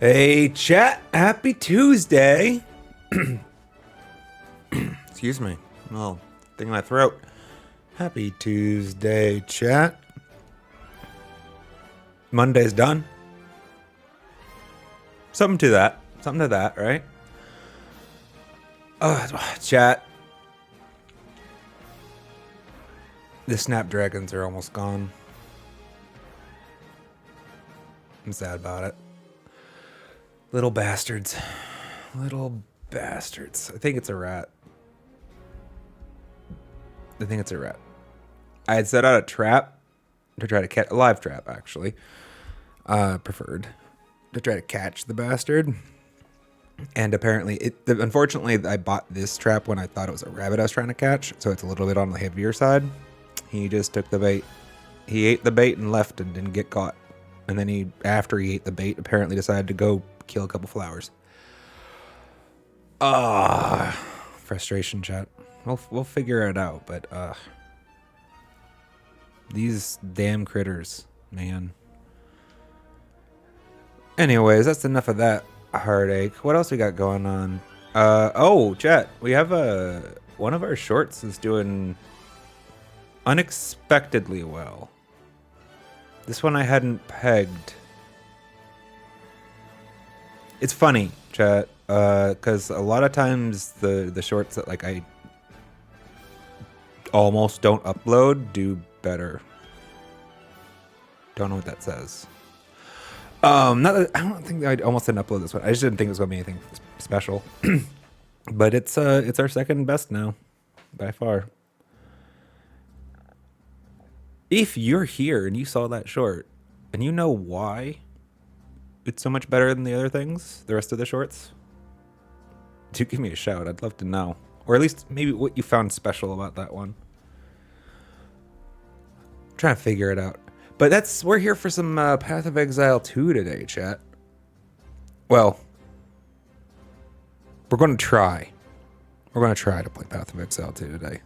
Hey, chat. Happy Tuesday. Excuse me. Oh, thing in my throat. Happy Tuesday, chat. Monday's done. Something to that, right? Chat. The Snapdragons are almost gone. I'm sad about it. Little bastards. Little bastards. I think it's a rat. I had set out a trap to try to catch a live trap, actually. Preferred to try to catch the bastard. And apparently, unfortunately, I bought this trap when I thought it was a rabbit I was trying to catch, so it's a little bit on the heavier side. He just took the bait. He ate the bait and left and didn't get caught. And then after he ate the bait, apparently decided to go kill a couple flowers. Frustration, chat. We'll figure it out, but these damn critters, man. Anyways, that's enough of that heartache. What else we got going on? Oh, chat. We have one of our shorts is doing unexpectedly well. This one I hadn't pegged. It's funny, chat, because a lot of times the shorts that like I almost don't upload do better. Don't know what that says. Not that, I don't think I almost didn't upload this one. I just didn't think it was gonna be anything special. But it's our second best now, by far. If you're here and you saw that short, and you know why it's so much better than the other things, the rest of the shorts, do give me a shout. I'd love to know. Or at least maybe what you found special about that one. I'm trying to figure it out. But we're here for some Path of Exile 2 today, chat. Well, we're going to try. We're going to try to play Path of Exile 2 today.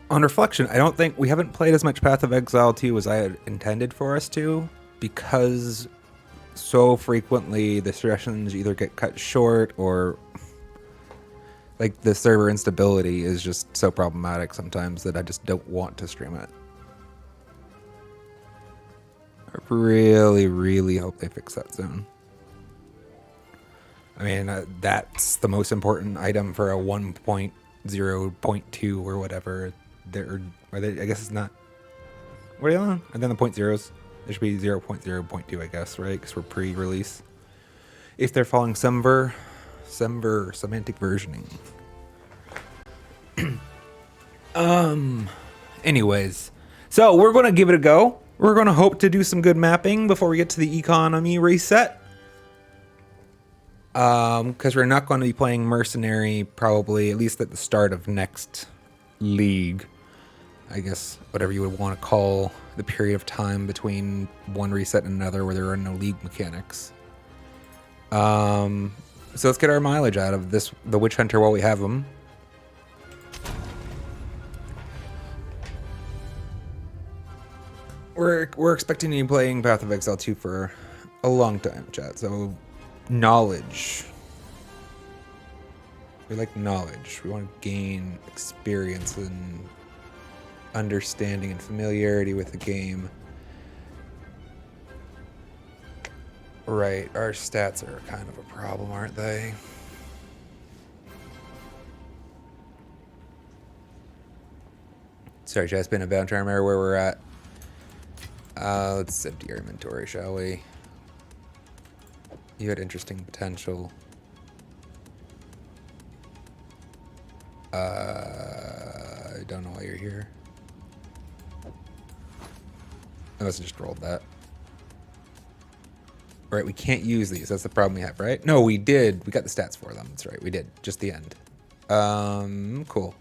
On reflection, I don't think we haven't played as much Path of Exile 2 as I had intended for us to, because so frequently the sessions either get cut short or like the server instability is just so problematic sometimes that I just don't want to stream it. I really, really hope they fix that soon. I mean, that's the most important item for a 1.0.2 or whatever. I guess it's not. What are you on? And then the point zeros. There should be 0.0.2, I guess, right? Because we're pre-release. If they're following semantic versioning. Anyways, so we're gonna give it a go. We're gonna hope to do some good mapping before we get to the economy reset. Because we're not going to be playing mercenary probably, at least at the start of next league. I guess whatever you would want to call the period of time between one reset and another where there are no league mechanics. So let's get our mileage out of the Witch Hunter while we have them. We're expecting to be playing Path of Exile 2 for a long time, chat. So knowledge. We like knowledge. We want to gain experience and understanding and familiarity with the game. Right, our stats are kind of a problem, aren't they? Sorry, chat, it's been a bit. I'm trying to remember where we're at. Let's empty our inventory, shall we? You had interesting potential. I don't know why you're here. I must have just rolled that. Right, we can't use these. That's the problem we have, right? No, we did. We got the stats for them. That's right. We did. Just the end. Cool.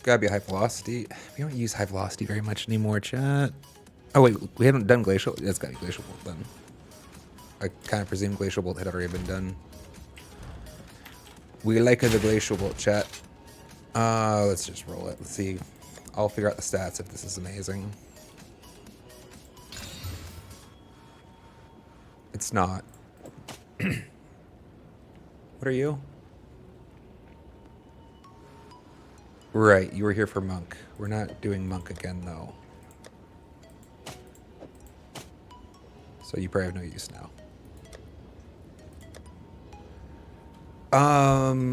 Gotta be high velocity. We don't use high velocity very much anymore, chat. Oh wait, we haven't done glacial. That's got to be glacial bolt then. I kind of presume glacial bolt had already been done. We like the glacial bolt, chat. Let's just roll it. Let's see. I'll figure out the stats if this is amazing. It's not. What are you? Right, you were here for monk. We're not doing monk again though. So you probably have no use now.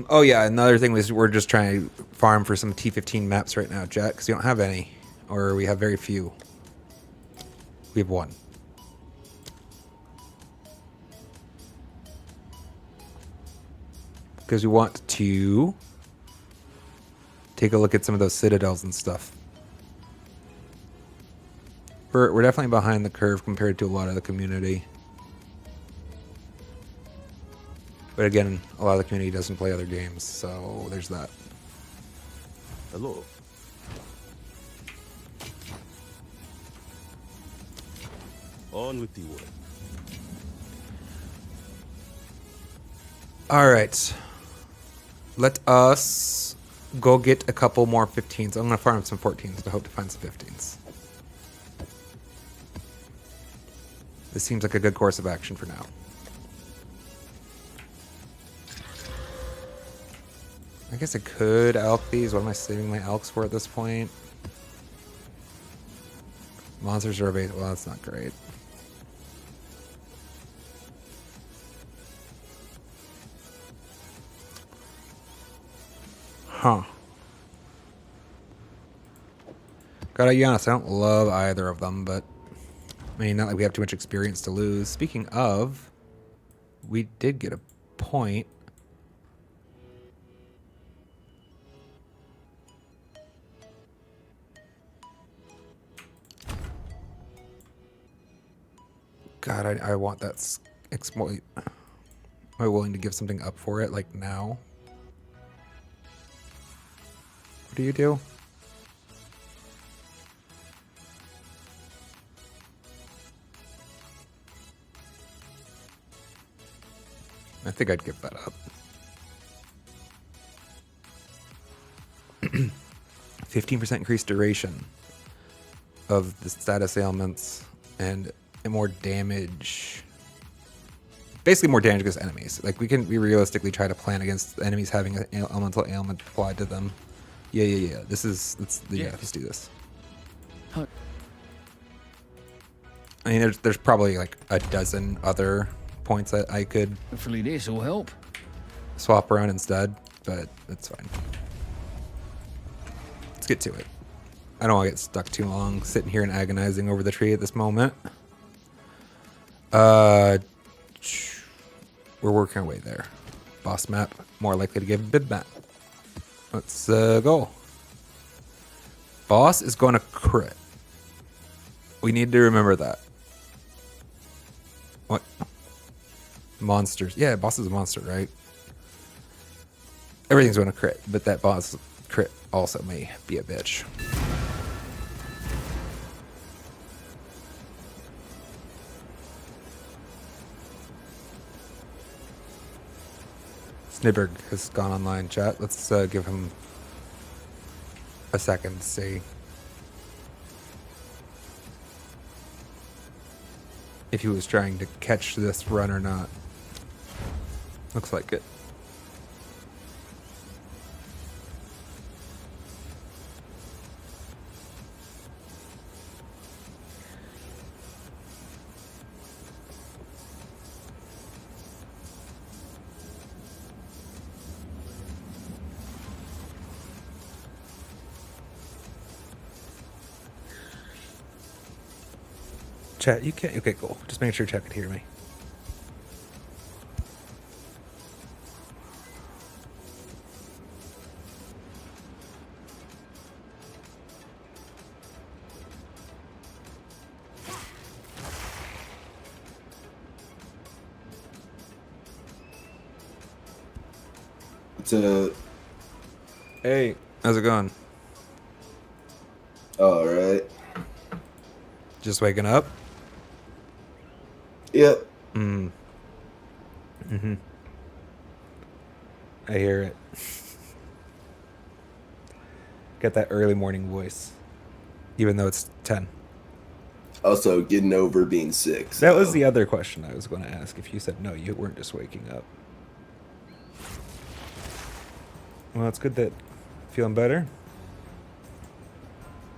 Oh yeah, another thing was we're just trying to farm for some T15 maps right now, Jack, because we don't have any. Or we have very few. We have one. Because we want to take a look at some of those citadels and stuff. We're definitely behind the curve compared to a lot of the community. But again, a lot of the community doesn't play other games, so there's that. Hello. On with the work. All right. Let us go get a couple more 15s. I'm going to farm some 14s to hope to find some 15s. This seems like a good course of action for now. I guess I could elk these. What am I saving my elks for at this point? Monsters are available. Well, that's not great. Huh. Gotta be honest, I don't love either of them, but I mean, not like we have too much experience to lose. Speaking of, we did get a point. God, I want that exploit. Am I willing to give something up for it, like now? What do you do? I think I'd give that up. 15% increased duration of the status ailments and more damage. Basically more damage against enemies. Like we realistically try to plan against enemies having an elemental ailment applied to them. Yeah. Let's do this. Huh. I mean, there's probably like a dozen other points that I could Hopefully this will help. swap around instead, but it's fine. Let's get to it. I don't want to get stuck too long sitting here and agonizing over the tree at this moment. We're working our way there. Boss map, more likely to give bid map. Let's go. Boss is going to crit. We need to remember that. What? Monsters. Yeah, boss is a monster, right? Everything's going to crit, but that boss crit also may be a bitch. Snibberg has gone online, chat. Let's give him a second to see if he was trying to catch this run or not. Looks like it. Chat, you can't. Okay, cool. Just make sure chat could hear me. What's up? Hey, how's it going? All right. Just waking up? Yep. I hear it. Got that early morning voice. Even though it's 10. Also, getting over being sick. So. That was the other question I was going to ask. If you said no, you weren't just waking up. Well, it's good that feeling better.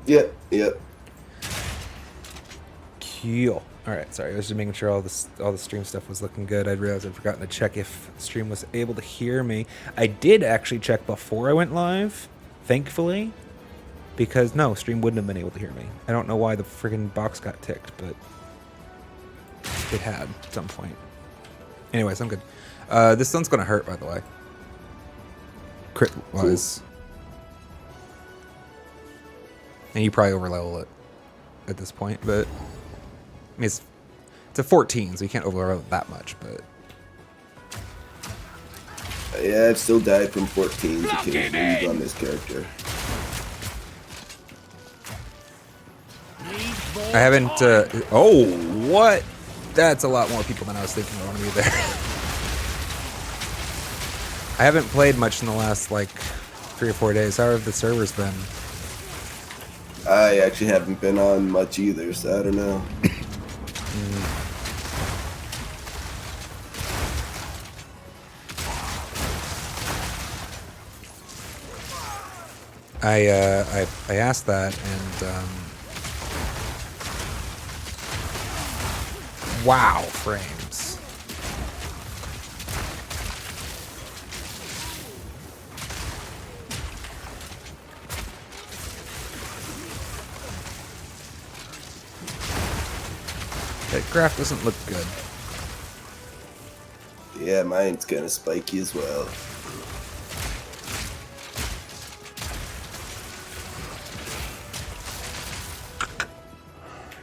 Yep. Yep. Cool. All right, sorry. I was just making sure all the stream stuff was looking good. I realized I'd forgotten to check if stream was able to hear me. I did actually check before I went live, thankfully, because no, stream wouldn't have been able to hear me. I don't know why the friggin' box got ticked, but it had at some point. Anyways, I'm good. This sun's gonna hurt, by the way. Crit wise. Cool. And you probably overlevel it at this point, but I mean, it's a 14, so you can't overlevel it that much, but yeah, I've still died from 14s occasionally on this character. I haven't. Oh, what? That's a lot more people than I was thinking were going to be there. I haven't played much in the last like 3 or 4 days. How have the servers been? I actually haven't been on much either, so I don't know. I asked that, and wow, frames. That graph doesn't look good. Yeah, mine's kind of spiky as well.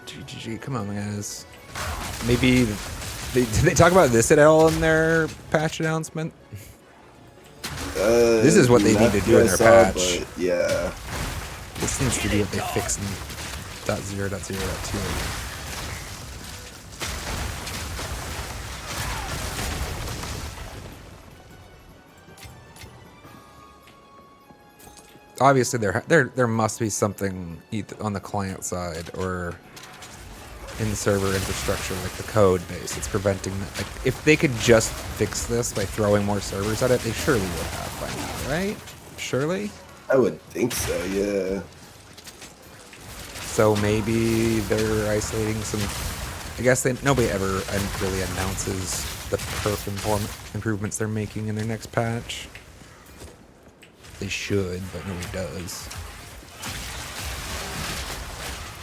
GG, come on, guys. Maybe did they talk about this at all in their patch announcement? This is what they need to do in their patch. But yeah. This seems to be what they fixed in .0.0.2. Obviously, there must be something either on the client side or in the server infrastructure, like the code base, it's preventing that. Like, if they could just fix this by throwing more servers at it, they surely would have by now, right? Surely? I would think so, yeah. So maybe they're isolating some. I guess nobody ever really announces the perf improvements they're making in their next patch. They should, but nobody does.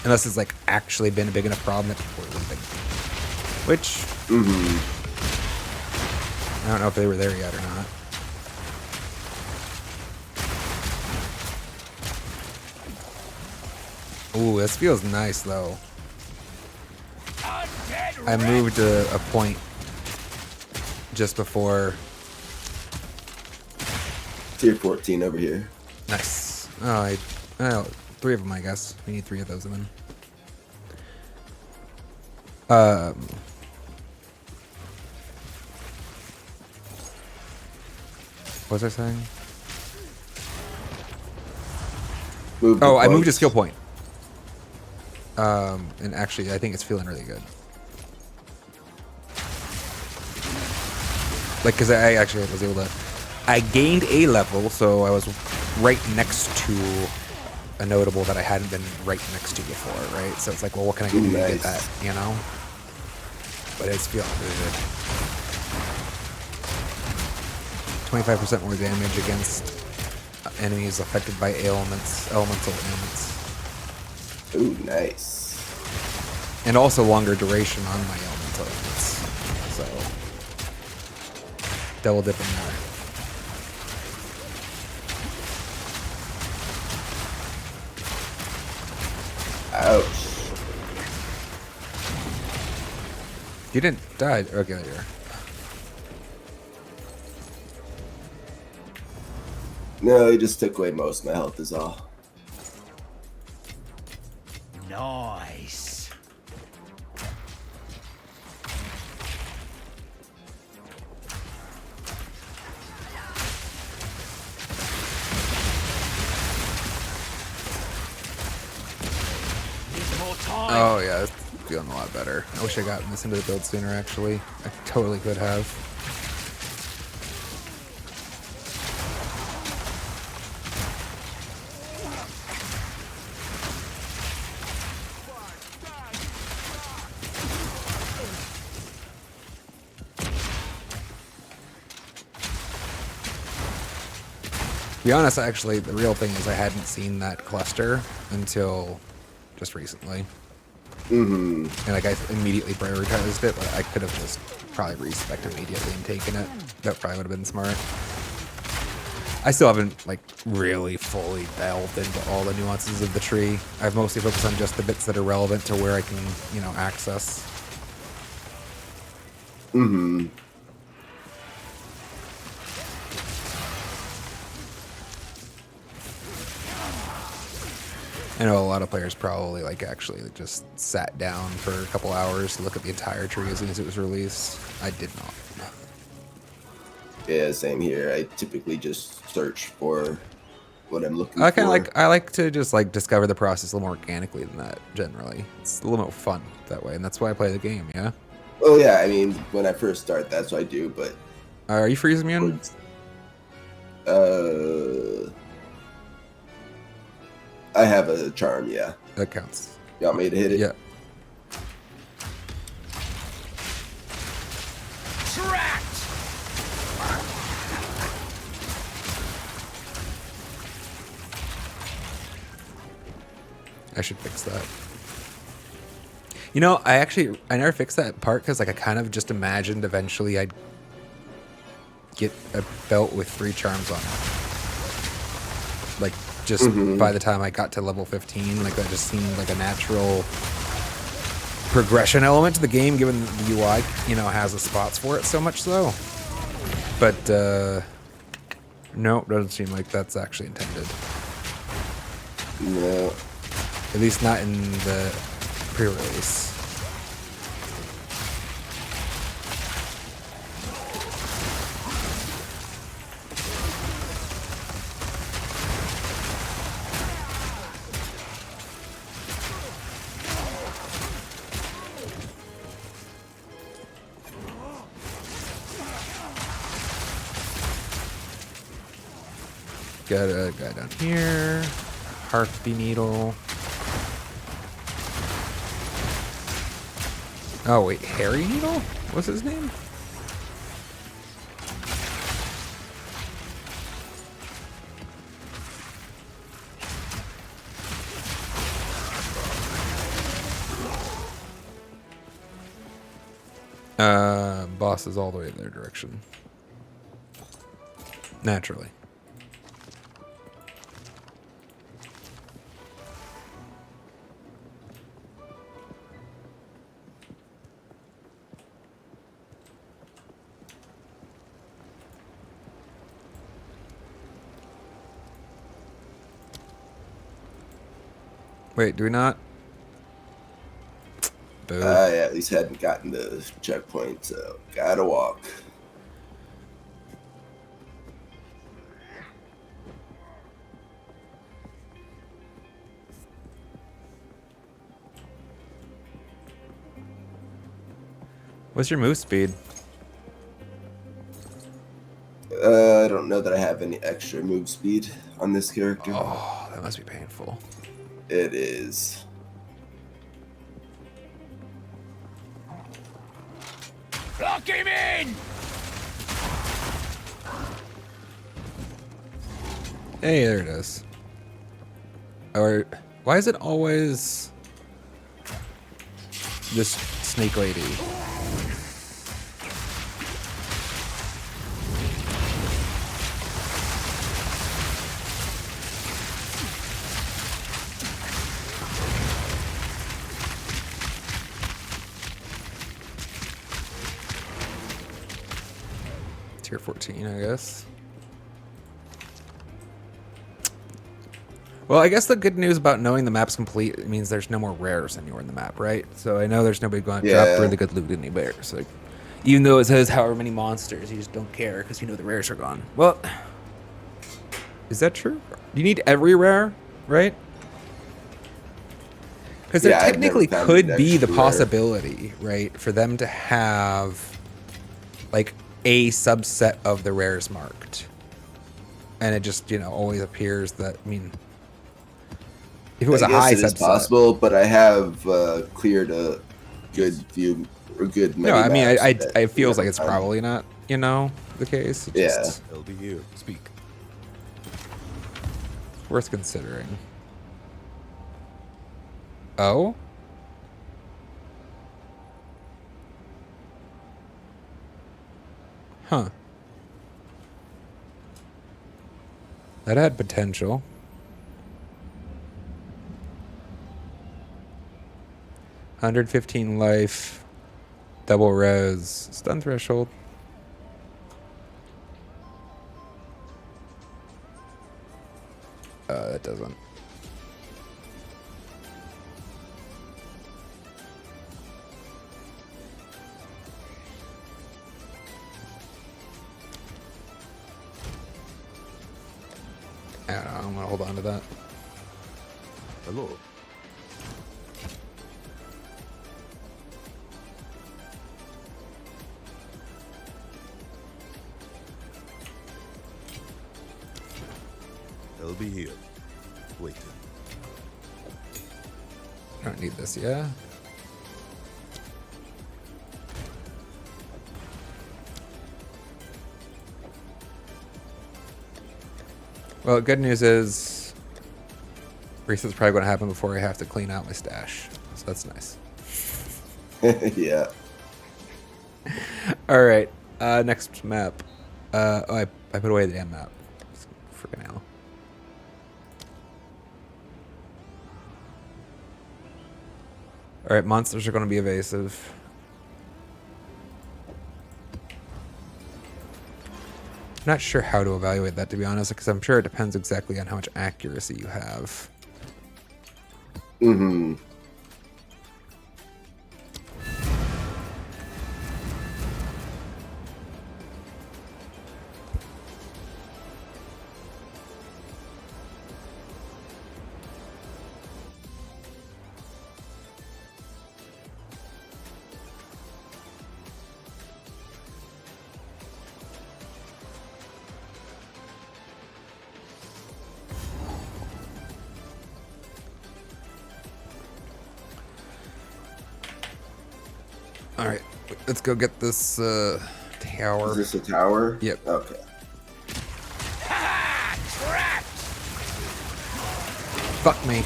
Unless it's like actually been a big enough problem that people are leaving. Which I don't know if they were there yet or not. Ooh, this feels nice though. I moved a point just before. Tier 14 over here. Nice. Oh, well, 3 of them, I guess. We need 3 of those of them. What was I saying? I moved a skill point. And actually, I think it's feeling really good. Like, because I actually was able to... I gained a level, so I was right next to a notable that I hadn't been right next to before, right? So it's like, well, what can I do to get that, you know? But it's feeling really good. 25% more damage against enemies affected by elemental ailments. Ooh, nice. And also longer duration on my elemental ailments. So, double dipping there. Ouch. You didn't die. Okay, there you are. No, he just took away most of my health is all. Nice. Oh yeah, it's feeling a lot better. I wish I got this into the build sooner. Actually, I totally could have. To be honest, actually, the real thing is I hadn't seen that cluster until just recently. Mm-hmm. And like I immediately prioritized it, but I could have just probably respec'd immediately and taken it. That probably would have been smart. I still haven't like really fully delved into all the nuances of the tree. I've mostly focused on just the bits that are relevant to where I can, you know, access. Mm-hmm. I know a lot of players probably like actually just sat down for a couple hours to look at the entire tree as soon as it was released. I did not. Yeah, same here. I typically just search for what I'm looking I for. like to just like discover the process a little more organically than that. Generally, it's a little more fun that way, and that's why I play the game. Yeah. Oh yeah, I mean, when I first start, that's what I do. But Are you freeze immune? I have a charm. Yeah. That counts. You want me to hit it? Yeah. Trapped! I should fix that. You know, I never fixed that part because like I kind of just imagined eventually I'd get a belt with 3 charms on it. Like just by the time I got to level 15, like that just seemed like a natural progression element to the game, given that the UI, you know, has the spots for it so much so. But no, doesn't seem like that's actually intended. No. At least not in the pre-release. Got a guy down here. Harpy needle. Oh wait, Harry Needle? What's his name? Boss is all the way in their direction. Naturally. Wait, do we not? Boo. I at least hadn't gotten the checkpoint, so gotta walk. What's your move speed? I don't know that I have any extra move speed on this character. Oh, that must be painful. It is. Lock him in! Hey, there it is. Or why is it always this snake lady? Tier 14, I guess. Well, I guess the good news about knowing the map's complete means there's no more rares anywhere in the map, right? So I know there's nobody going to drop really good loot anywhere. So even though it says however many monsters, you just don't care because you know the rares are gone. Well, is that true? You need every rare, right? Because there Yeah, I've never technically found could it be the extra rare. possibility, right, for them to have like a subset of the rares marked, and it just always appears that. I mean, if it was I a guess high it is subset, possible, but I have cleared a good few or good no, many I mean, maps I that it feels never like it's found. probably not, the case. It Yeah. just I'll be here. Speak. worth considering. Oh. Huh. That had potential. $115 life, double res, stun threshold. That doesn't. I don't know. I'm gonna hold on to that. Hello. I'll be here. Waiting. I don't need this, yeah? Well, good news is reset's probably going to happen before I have to clean out my stash. So that's nice. Yeah. All right. Next map. I put away the damn map. Freaking hell. All right, monsters are going to be evasive. I'm not sure how to evaluate that, to be honest, because I'm sure it depends exactly on how much accuracy you have. Mm-hmm. All right, let's go get this tower. Is this a tower? Yep. Okay. Ha! Trapped! Fuck me.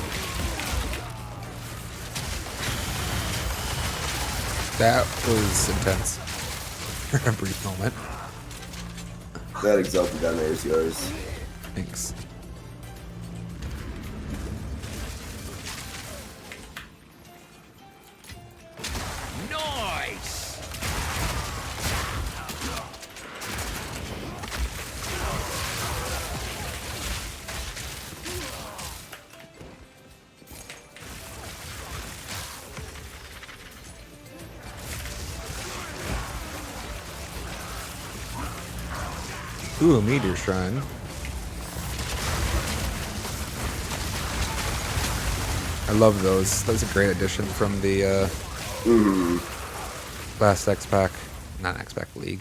That was intense for a brief moment. That exalted down there is yours. Thanks. Nice! Ooh, a meteor shrine. I love those. That was a great addition from the last X pack, not X pack League.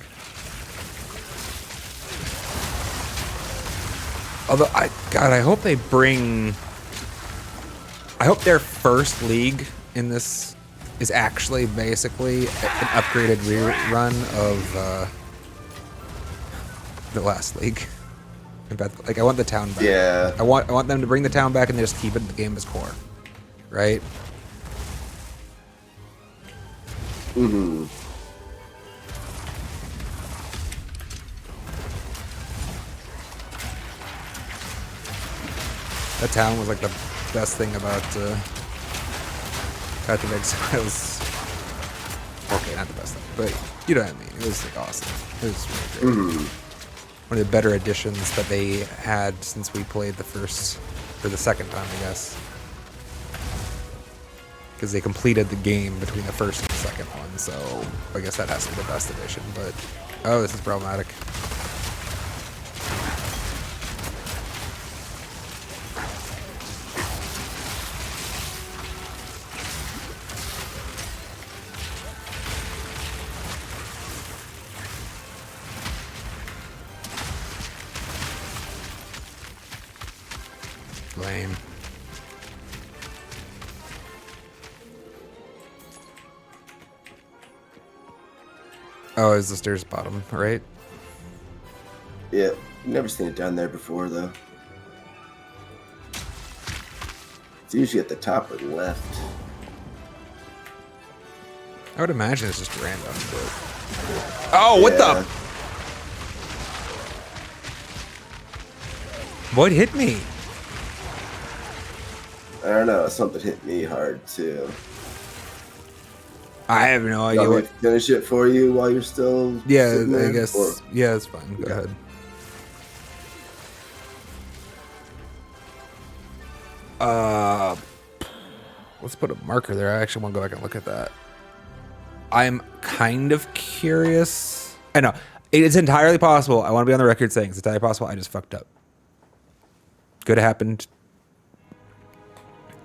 Although I hope they bring. I hope their first league in this is actually basically an upgraded rerun of the last league. Like I want the town back. Yeah. I want them to bring the town back and just keep it in the game as core, right? Mm-hmm. That town was like the best thing about Path of Exiles. Okay, not the best thing, but you know what I mean. It was like awesome. It was really great. Mm-hmm. One of the better additions that they had since we played the first, or the second time, I guess. Because they completed the game between the first and the second one, so I guess that has to be the best edition, but... Oh, this is problematic. Lame. Oh, is the stairs bottom, right? Yeah, never seen it down there before though. It's usually at the top or left. I would imagine it's just random. But... Oh, what Yeah. the? What hit me? I don't know. Something hit me hard too. I have no idea Want me what. to finish it for you while you're still Yeah, sitting there? I guess. Or- Yeah, it's fine. Go ahead. Let's put a marker there. I actually want to go back and look at that. I'm kind of curious. I know it's entirely possible. I want to be on the record saying it's entirely possible. I just fucked up. Could have happened.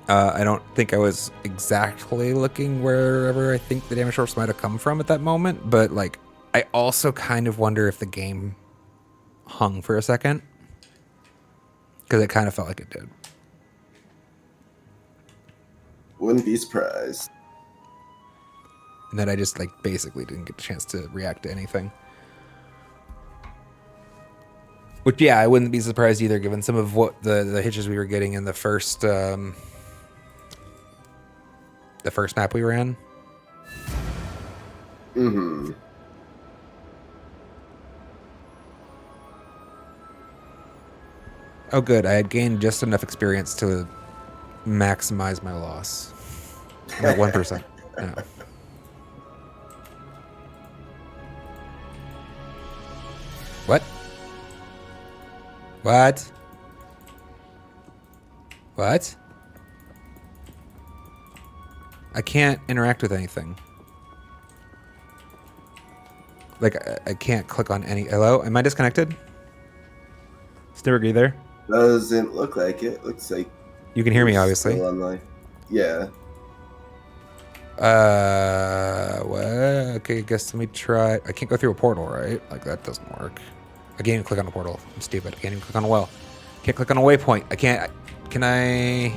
I don't think I was exactly looking wherever I think the damage source might have come from at that moment, but like, I also kind of wonder if the game hung for a second because it kind of felt like it did. Wouldn't be surprised. And then I just like basically didn't get a chance to react to anything. Which, yeah, I wouldn't be surprised either, given some of what the hitches we were getting in the first map we ran. Mm-hmm. Oh, good. I had gained just enough experience to maximize my loss. At 1%. Yeah. What? What? What? I can't interact with anything. Like, I can't click on any... Hello? Am I disconnected? Still you there? Doesn't look like it. Looks like You can hear me, you're obviously. still online. Yeah. What? Okay, I guess let me try... I can't go through a portal, right? Like, that doesn't work. I can't even click on a portal. I'm stupid. I can't even click on a well. Can't click on a waypoint. I can't... Can I...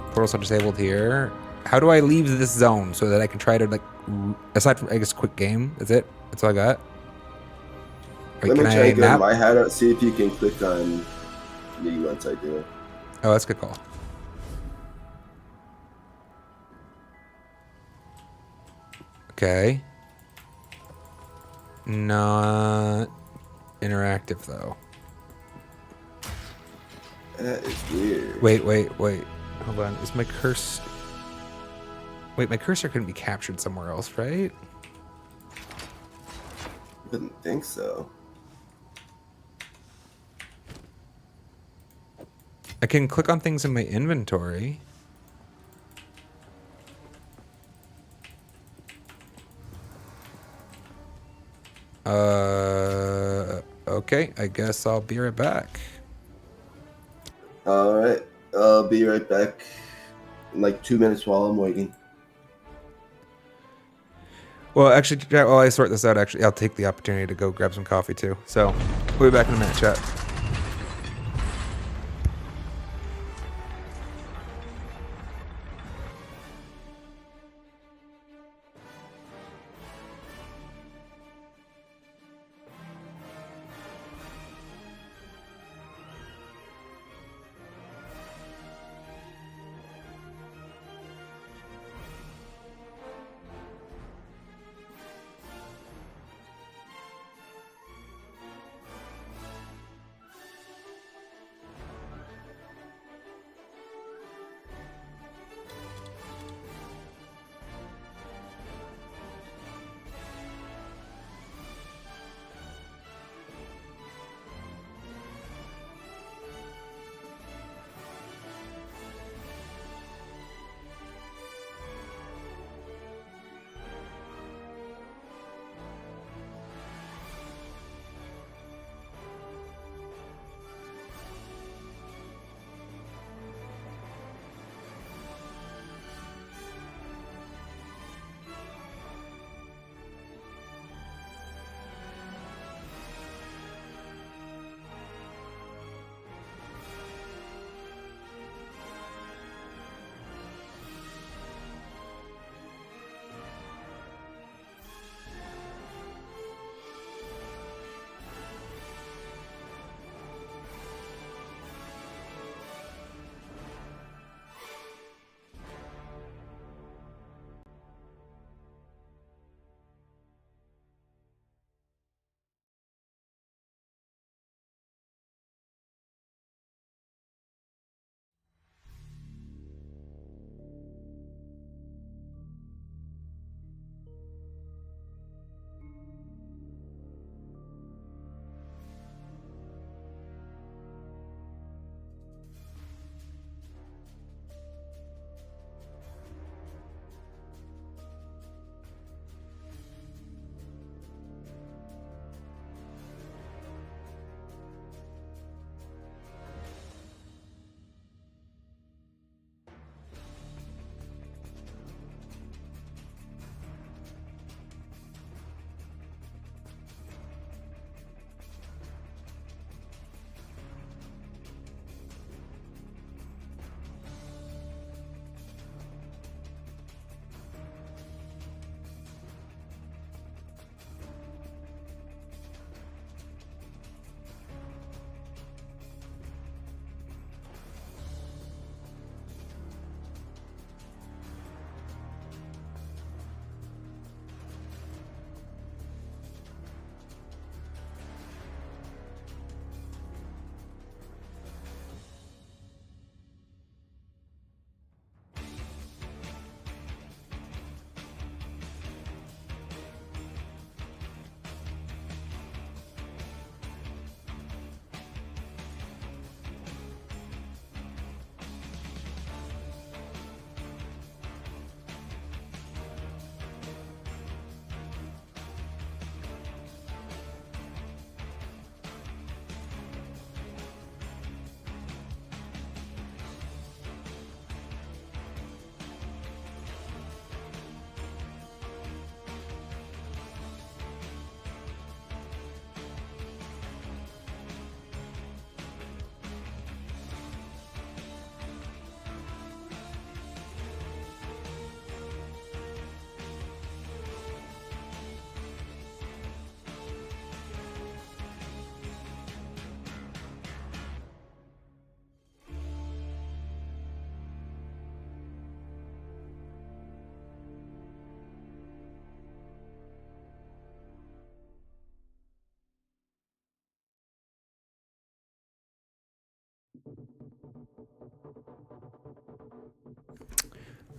Portals are disabled here. How do I leave this zone so that I can try to, like... Aside from, I guess, quick game, is it? That's all I got? Wait, Let me can try I to get map? my hat out, see if you can click on me once I do it. Oh, that's a good call. Okay. Not interactive, though. That is weird. Wait. Hold on. Is my cursor... Wait, my cursor couldn't be captured somewhere else, right? Wouldn't think so. I can click on things in my inventory. Okay. I guess I'll be right back. All right. I'll be right back in like 2 minutes while I'm waiting. Well, actually, while I sort this out, actually, I'll take the opportunity to go grab some coffee, too. So, we'll be back in a minute, chat.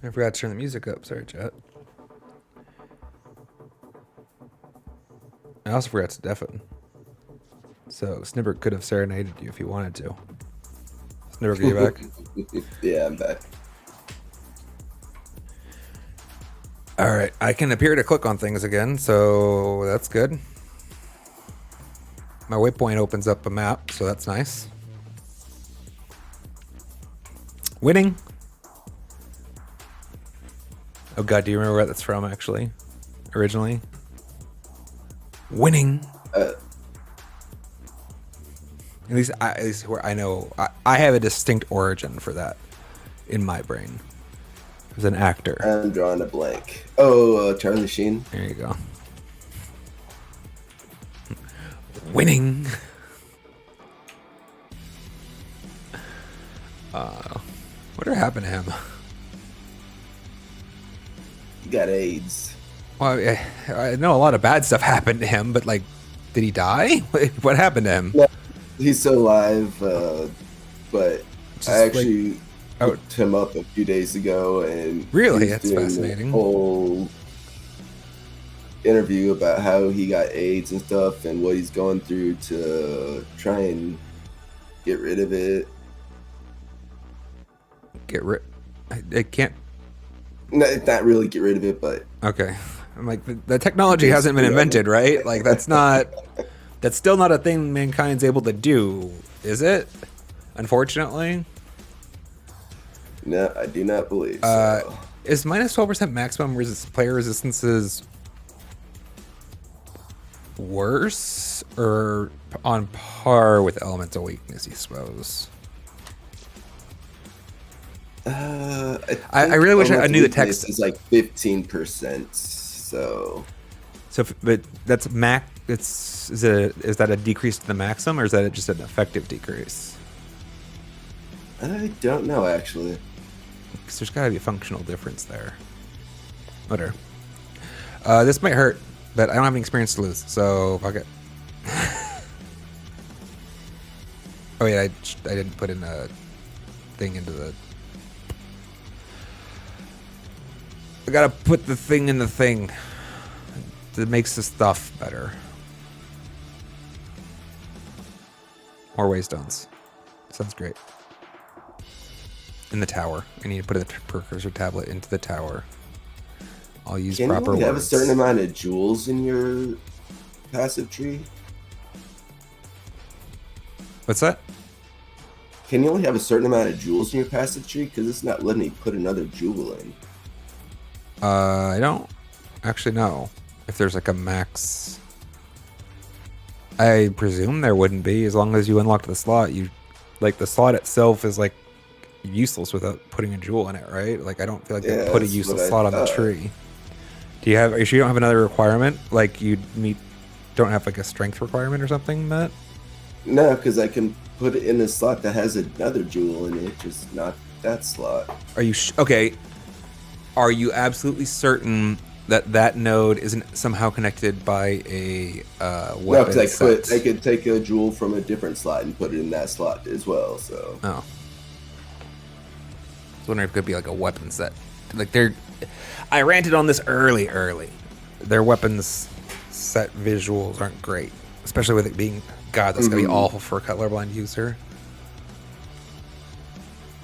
I forgot to turn the music up. Sorry, chat. I also forgot to deafen. So Snibber could have serenaded you if he wanted to. Snibber, get you back? Yeah, I'm back. All right, I can appear to click on things again, so that's good. My waypoint opens up a map, so that's nice. Winning. Oh god, do you remember where that's from actually? Originally? Winning. At least where I know I have a distinct origin for that in my brain. As an actor. I'm drawing a blank. Oh, Charlie Sheen. There you go. Winning. Whatever happened to him? He got AIDS. Well, I know a lot of bad stuff happened to him, but like, did he die? What happened to him? No, he's still alive, but Just I actually like, looked him up a few days ago, and Really? he's That's doing fascinating. A whole interview about how he got AIDS and stuff, and what he's going through to try and get rid of it. Get rid. I can't. No, not really get rid of it, but Okay. I'm like, the technology hasn't been invented, right? Like, that's not. That's still not a thing mankind's able to do, is it? Unfortunately. no, I do not believe so. Is minus 12% maximum player resistances worse or on par with elemental weakness, you suppose? I really wish I knew the text. It's like 15%. So But that's is that a decrease to the maximum, or is that just an effective decrease? I don't know actually. Because there's got to be a functional difference there. Whatever. This might hurt, but I don't have any experience to lose, so fuck it. Oh yeah, I didn't put in a thing into the. I gotta put the thing in the thing that makes the stuff better. More waystones. Sounds great. In the tower. I need to put a precursor tablet into the tower. I'll use Can proper you have a words. certain amount of jewels in your passive tree? What's that? Can you only have a certain amount of jewels in your passive tree? Because it's not letting me put another jewel in. I don't actually know if there's like a max. I presume there wouldn't be, as long as you unlocked the slot. Like the slot itself is like useless without putting a jewel in it, right? Like I don't feel like they put a that's useless what I slot on the thought. tree. Are you sure you don't have another requirement? Like don't have like a strength requirement or something, Matt? No, because I can put it in a slot that has another jewel in it, just not that slot. Are you okay? Are you absolutely certain that node isn't somehow connected by a No, weapon because set? I could take a jewel from a different slot and put it in that slot as well. So Oh. I was wondering if it could be like a weapon set. Like I ranted on this early. Their weapons set visuals aren't great. Especially with it being, God, that's gonna be awful for a colorblind user.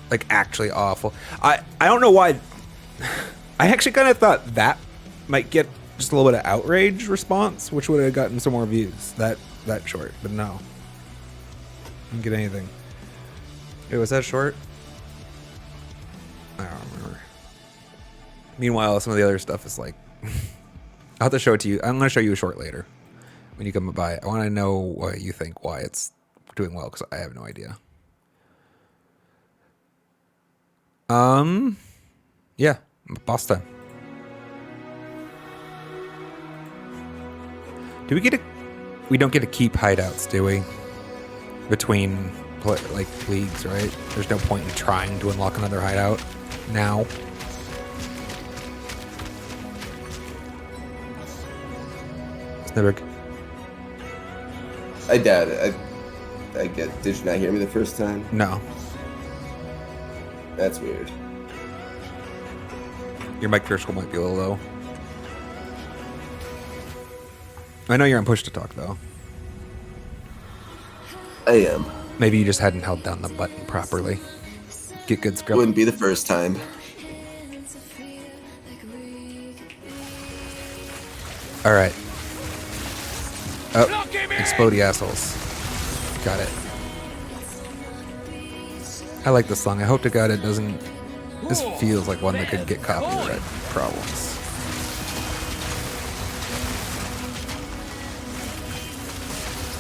Like actually awful. I don't know why. I actually kind of thought that might get just a little bit of outrage response, which would have gotten some more views. That short, but no. Didn't get anything. Wait, was that short? I don't remember. Meanwhile, some of the other stuff is like... I'll have to show it to you. I'm going to show you a short later when you come by. I want to know what you think, why it's doing well, because I have no idea. Yeah, boss time. We don't get to keep hideouts, do we? Between leagues, right? There's no point in trying to unlock another hideout now. Snibberg. I doubt it. I get. Did you not hear me the first time? No. That's weird. Your mic threshold might be a little low. I know you're on push to talk though. I am. Maybe you just hadn't held down the button properly. Get good scrub. Wouldn't be the first time. All right. Oh, Lock him in! explodey assholes. Got it. I like this song. I hope to God it doesn't. This feels like one that could get copyright problems.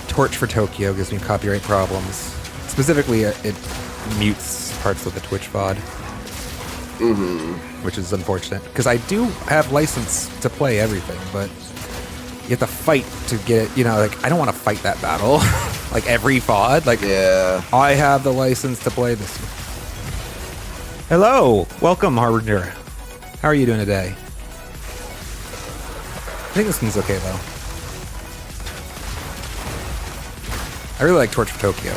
Torch for Tokyo gives me copyright problems. Specifically, it mutes parts of the Twitch VOD. Which is unfortunate. Because I do have license to play everything, but you have to fight to get it. You know, like, I don't want to fight that battle. Like, every VOD. Like, Yeah. I have the license to play this. Hello! Welcome, Harbinger. How are you doing today? I think this one's okay, though. I really like Torch for Tokyo.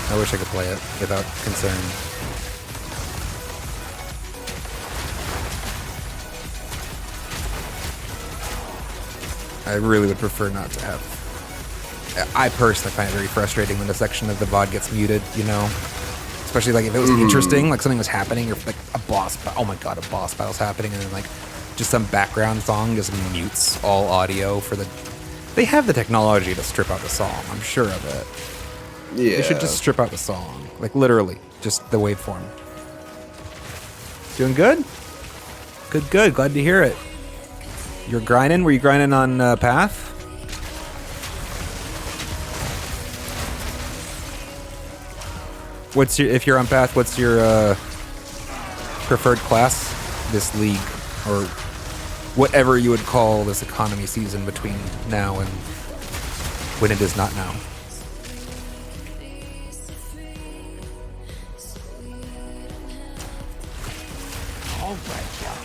I wish I could play it without concern. I really would prefer not to have. I personally find it very frustrating when a section of the VOD gets muted, you know? Especially like if it was interesting, like something was happening, or like a boss, oh my god, a boss battle's happening, and then like just some background song just mutes all audio for the. They have the technology to strip out the song, I'm sure of it. Yeah. They should just strip out the song, like literally, just the waveform. Doing good? Good, good. Glad to hear it. You're grinding? Were you grinding on Path? What's your, if you're on Path, what's your preferred class this league, or whatever you would call this economy season between now and when it is not now? All right, y'all.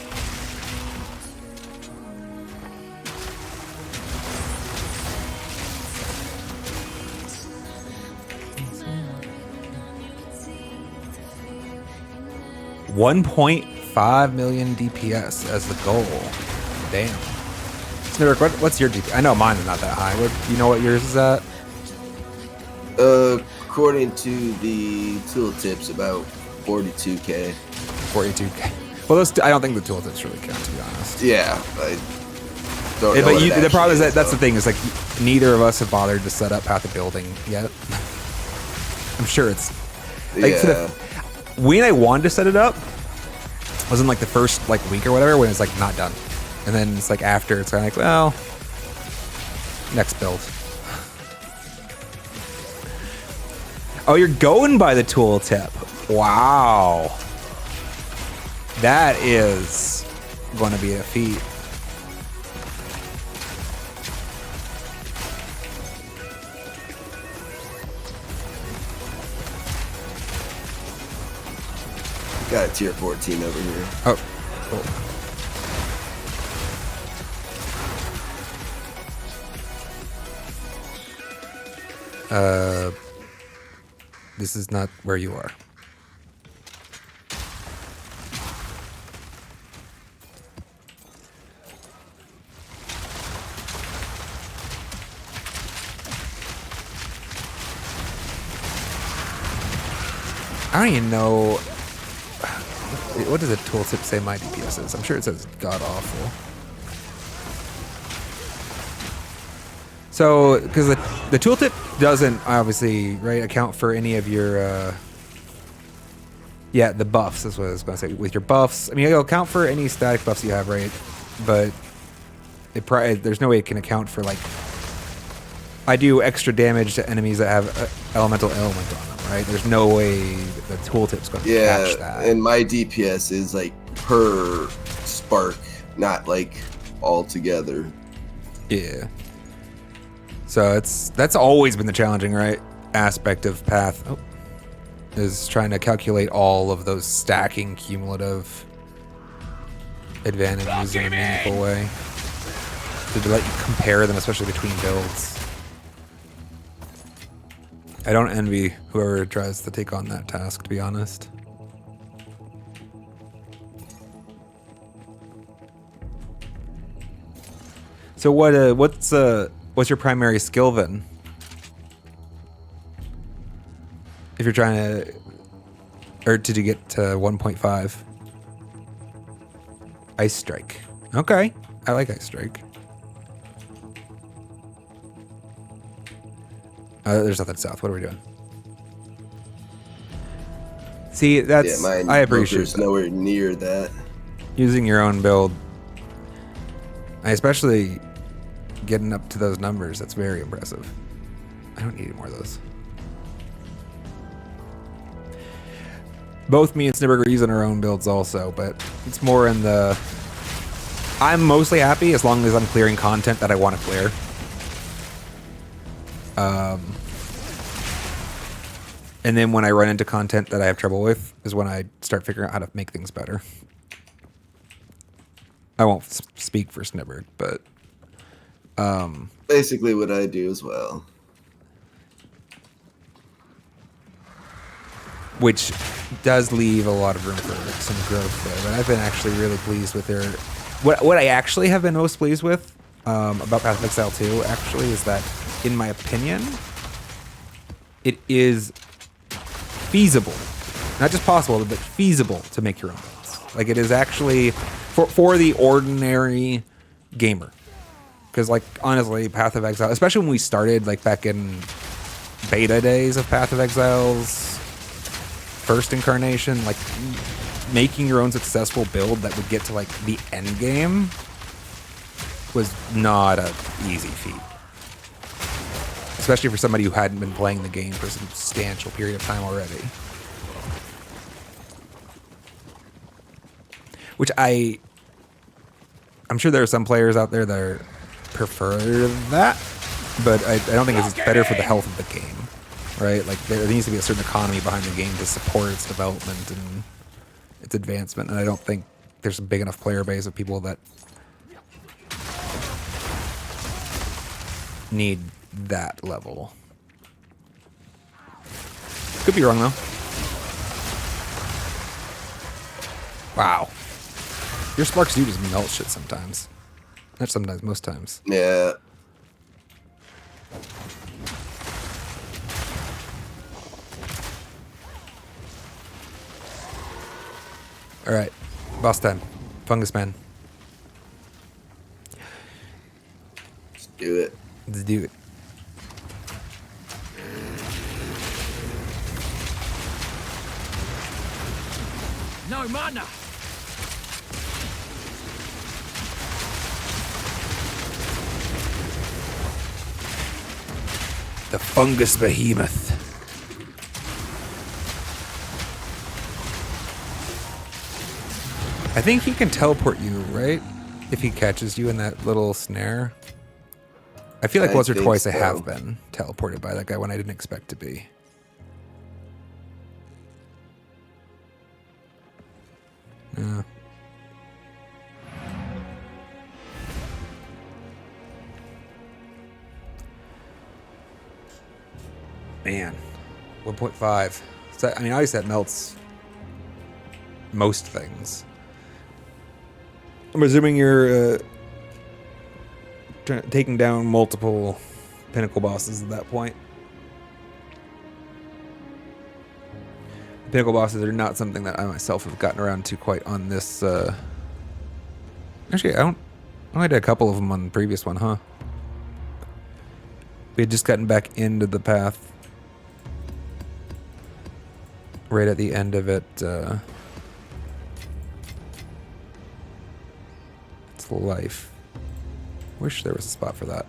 $1.5 million DPS as the goal. Damn. Snurk, what's your DPS? I know mine is not that high. What, you know what yours is at? According to the tooltips, about 42k. 42k. Well, those I don't think the tooltips really count, to be honest. Yeah, I don't know. But what you, it the problem is actually that that's the though. thing is like neither of us have bothered to set up Path of Building yet. I'm sure it's like for Yeah. when I wanted to set it up was in like the first like week or whatever when it's like not done, and then it's like after it's kind of like, well, next build. Oh, you're going by the tooltip. Wow. That is going to be a feat. Got a tier 14 over here. Oh, cool. This is not where you are. I don't even know. What does the tooltip say my DPS is? I'm sure it says god awful. So, because the tooltip doesn't obviously, right, account for any of your, yeah, the buffs is what I was going to say. With your buffs, I mean, it'll account for any static buffs you have, right? But it there's no way it can account for, like, I do extra damage to enemies that have elemental element on them, right? There's no way the tooltip's going to catch that. And my DPS is like per spark, not like all together. Yeah. So that's always been the challenging, right, aspect of Path. Oh, is trying to calculate all of those stacking cumulative advantages in a meaningful way. To let you compare them, especially between builds. I don't envy whoever tries to take on that task, to be honest. So what's your primary skill then? If you're trying to, or did you get to 1.5? Ice Strike. Okay, I like Ice Strike. There's nothing south. What are we doing? See, that's I appreciate There's nowhere near that. Using your own build. I especially getting up to those numbers. That's very impressive. I don't need any more of those. Both me and Snibberg are using our own builds also, but it's more in the... I'm mostly happy as long as I'm clearing content that I want to clear. And then when I run into content that I have trouble with is when I start figuring out how to make things better. I won't speak for Snibberg, but... Basically what I do as well. Which does leave a lot of room for some growth there. But I've been actually really pleased with their... What I actually have been most pleased with about Path of Exile 2, actually, is that, in my opinion, it is feasible. Not just possible, but feasible to make your own builds. Like, it is actually, for the ordinary gamer. Because, like, honestly, Path of Exile, especially when we started, like, back in beta days of Path of Exile's first incarnation, like making your own successful build that would get to like the end game was not an easy feat, especially for somebody who hadn't been playing the game for a substantial period of time already. Which I'm sure there are some players out there that prefer that, but I don't think it's better for the health of the game. Right, like there needs to be a certain economy behind the game to support its development and its advancement, and I don't think there's a big enough player base of people that need that level. Could be wrong though. Wow, your Sparks do just melt shit sometimes. Not sometimes, most times. Yeah. All right, boss time. Fungus Man. Let's do it. Let's do it. No mana. The Fungus Behemoth. I think he can teleport you, right? If he catches you in that little snare. I feel like once or twice I have been teleported by that guy when I didn't expect to be. Yeah. Man, 1.5. So, I mean, obviously that melts most things. I'm assuming you're taking down multiple pinnacle bosses at that point. Pinnacle bosses are not something that I myself have gotten around to quite on this. Actually, I only did a couple of them on the previous one, huh? We had just gotten back into the path right at the end of it. It's life. Wish there was a spot for that.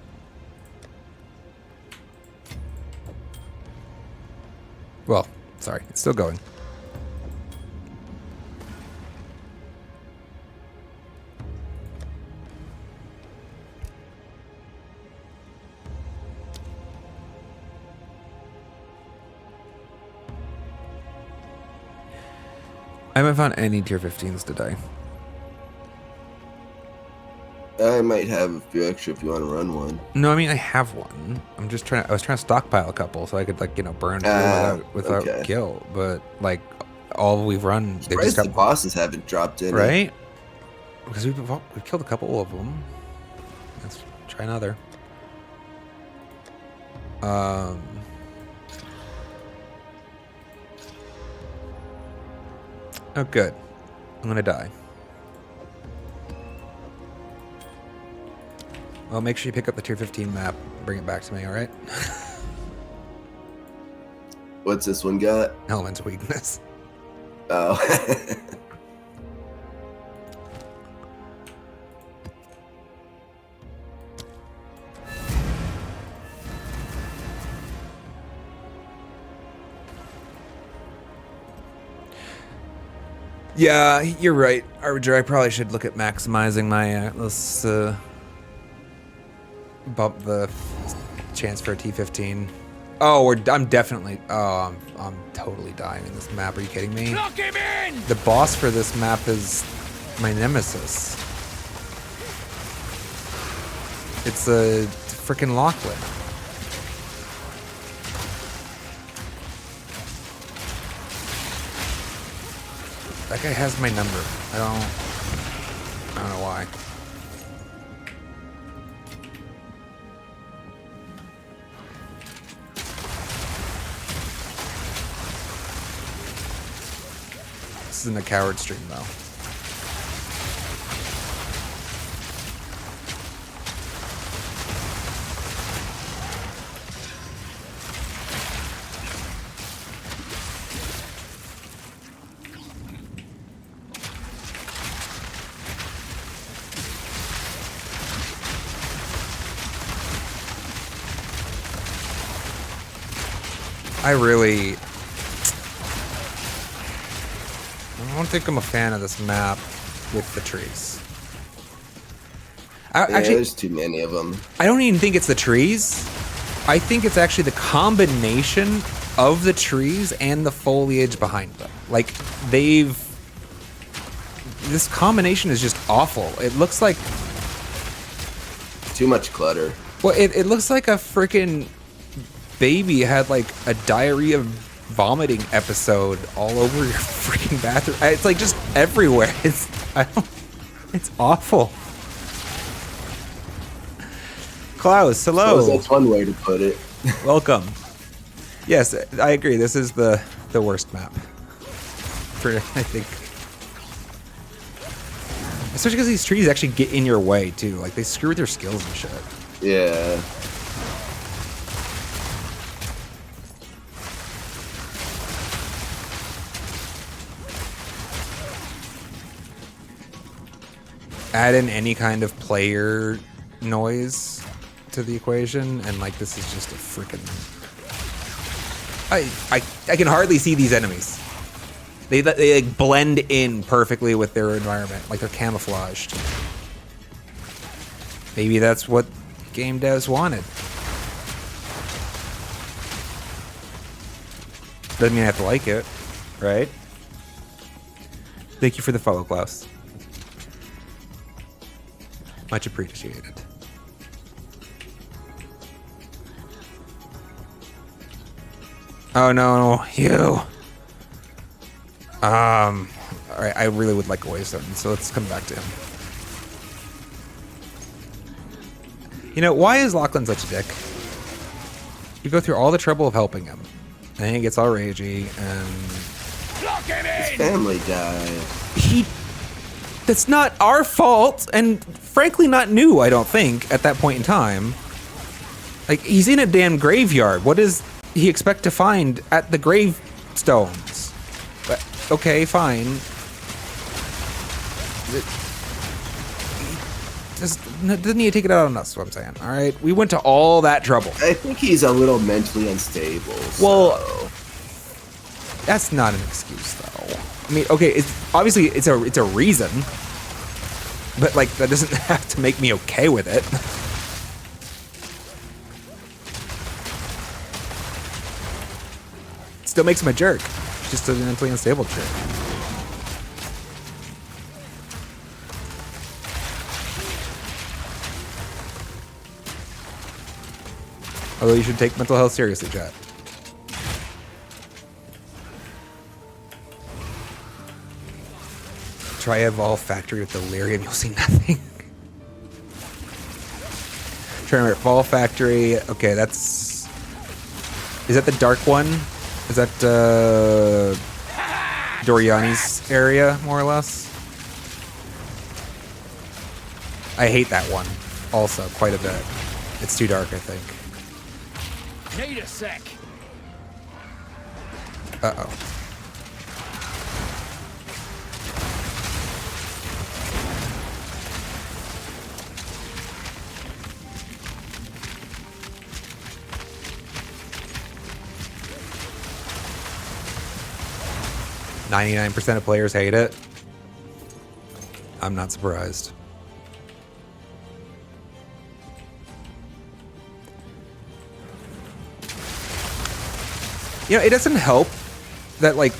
Well, sorry, it's still going. I haven't found any tier 15s today. I might have a few extra if you want to run one. No, I mean I have one. I was trying to stockpile a couple so I could burn through without guilt. But like all we've run, they just got the bosses haven't dropped in, right? Because we've killed a couple of them. Try another. Oh, good. I'm gonna die. Well, make sure you pick up the tier 15 map. Bring it back to me, alright? What's this one got? Element's weakness. Oh. Yeah, you're right, Arbiter. I probably should look at maximizing my, let's, bump the chance for a T15. Oh, I'm definitely, I'm totally dying in this map. Are you kidding me? Lock him in! The boss for this map is my nemesis. It's a freaking Lachlan. That guy has my number. I don't know why. This isn't a coward stream though. I don't think I'm a fan of this map with the trees. Actually, there's too many of them. I don't even think it's the trees. I think it's actually the combination of the trees and the foliage behind them. Like, this combination is just awful. It looks like... Too much clutter. Well, it looks like a freaking baby had like a diarrhea vomiting episode all over your freaking bathroom. It's like just everywhere. It's awful. Klaus, hello. So that's one way to put it. Welcome. Yes, I agree. This is the worst map. I think. Especially because these trees actually get in your way too. Like they screw with your skills and shit. Yeah. Add in any kind of player noise to the equation, and like this is just a freaking. I can hardly see these enemies. They like blend in perfectly with their environment, like they're camouflaged. Maybe that's what game devs wanted. Doesn't mean I have to like it, right? Thank you for the follow, Klaus. Much appreciated. Oh no, you. Alright, I really would like a Waystone, so let's come back to him. You know, why is Lachlan such a dick? You go through all the trouble of helping him, and then he gets all ragey, and... Lock him His in! family died. That's not our fault, and frankly not new, I don't think, at that point in time. Like, he's in a damn graveyard. What does he expect to find at the gravestones? But, okay, fine. Doesn't he take it out on us, is what I'm saying, alright? We went to all that trouble. I think he's a little mentally unstable. Well, so. That's not an excuse, though. I mean, okay, obviously it's a reason, but like that doesn't have to make me okay with it. Still makes him a jerk, just a mentally unstable jerk. Although you should take mental health seriously, chat. Try Evolve Factory with Delirium, you'll see nothing. Trying to remember. Fall Factory. Okay, that's... Is that the dark one? Is that Doriani's area, more or less? I hate that one also quite a bit. It's too dark, I think. Need a sec. Uh-oh. .99% of players hate it. I'm not surprised. You know, it doesn't help that, like,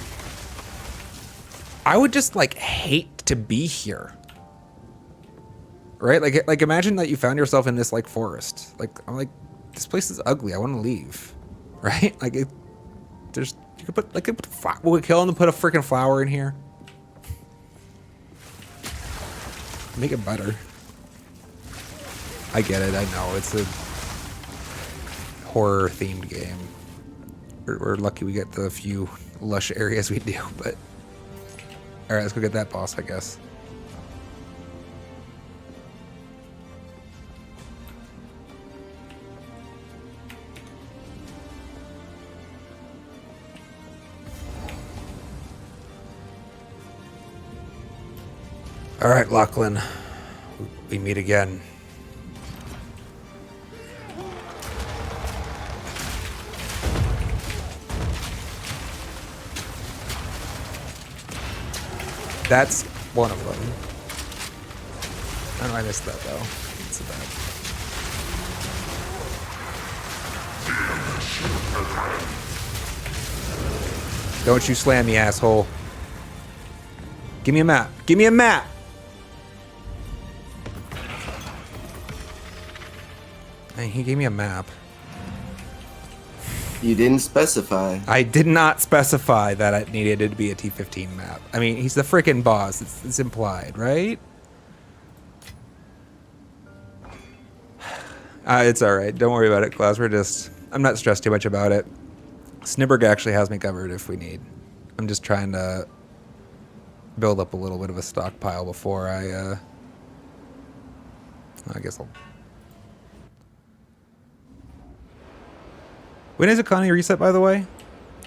I would just, like, hate to be here. Right? Like imagine that you found yourself in this, like, forest. Like, I'm like, this place is ugly. I want to leave. Right? Like, you could put, like, will we kill him to put a freaking flower in here? Make it better. I get it. I know. It's a horror-themed game. We're lucky we get the few lush areas we do, but... Alright, let's go get that boss, I guess. Alright, Lachlan. We meet again. That's one of them. Oh, I missed that though. It's bad. Don't you slam me, asshole. Give me a map. Give me a map! Man, he gave me a map. You didn't specify. I did not specify that it needed to be a T15 map. I mean, he's the freaking boss. It's implied, right? It's alright. Don't worry about it, Klaus. I'm not stressed too much about it. Snibberg actually has me covered if we need. I'm just trying to build up a little bit of a stockpile before I guess I'll... When is Akani reset, by the way?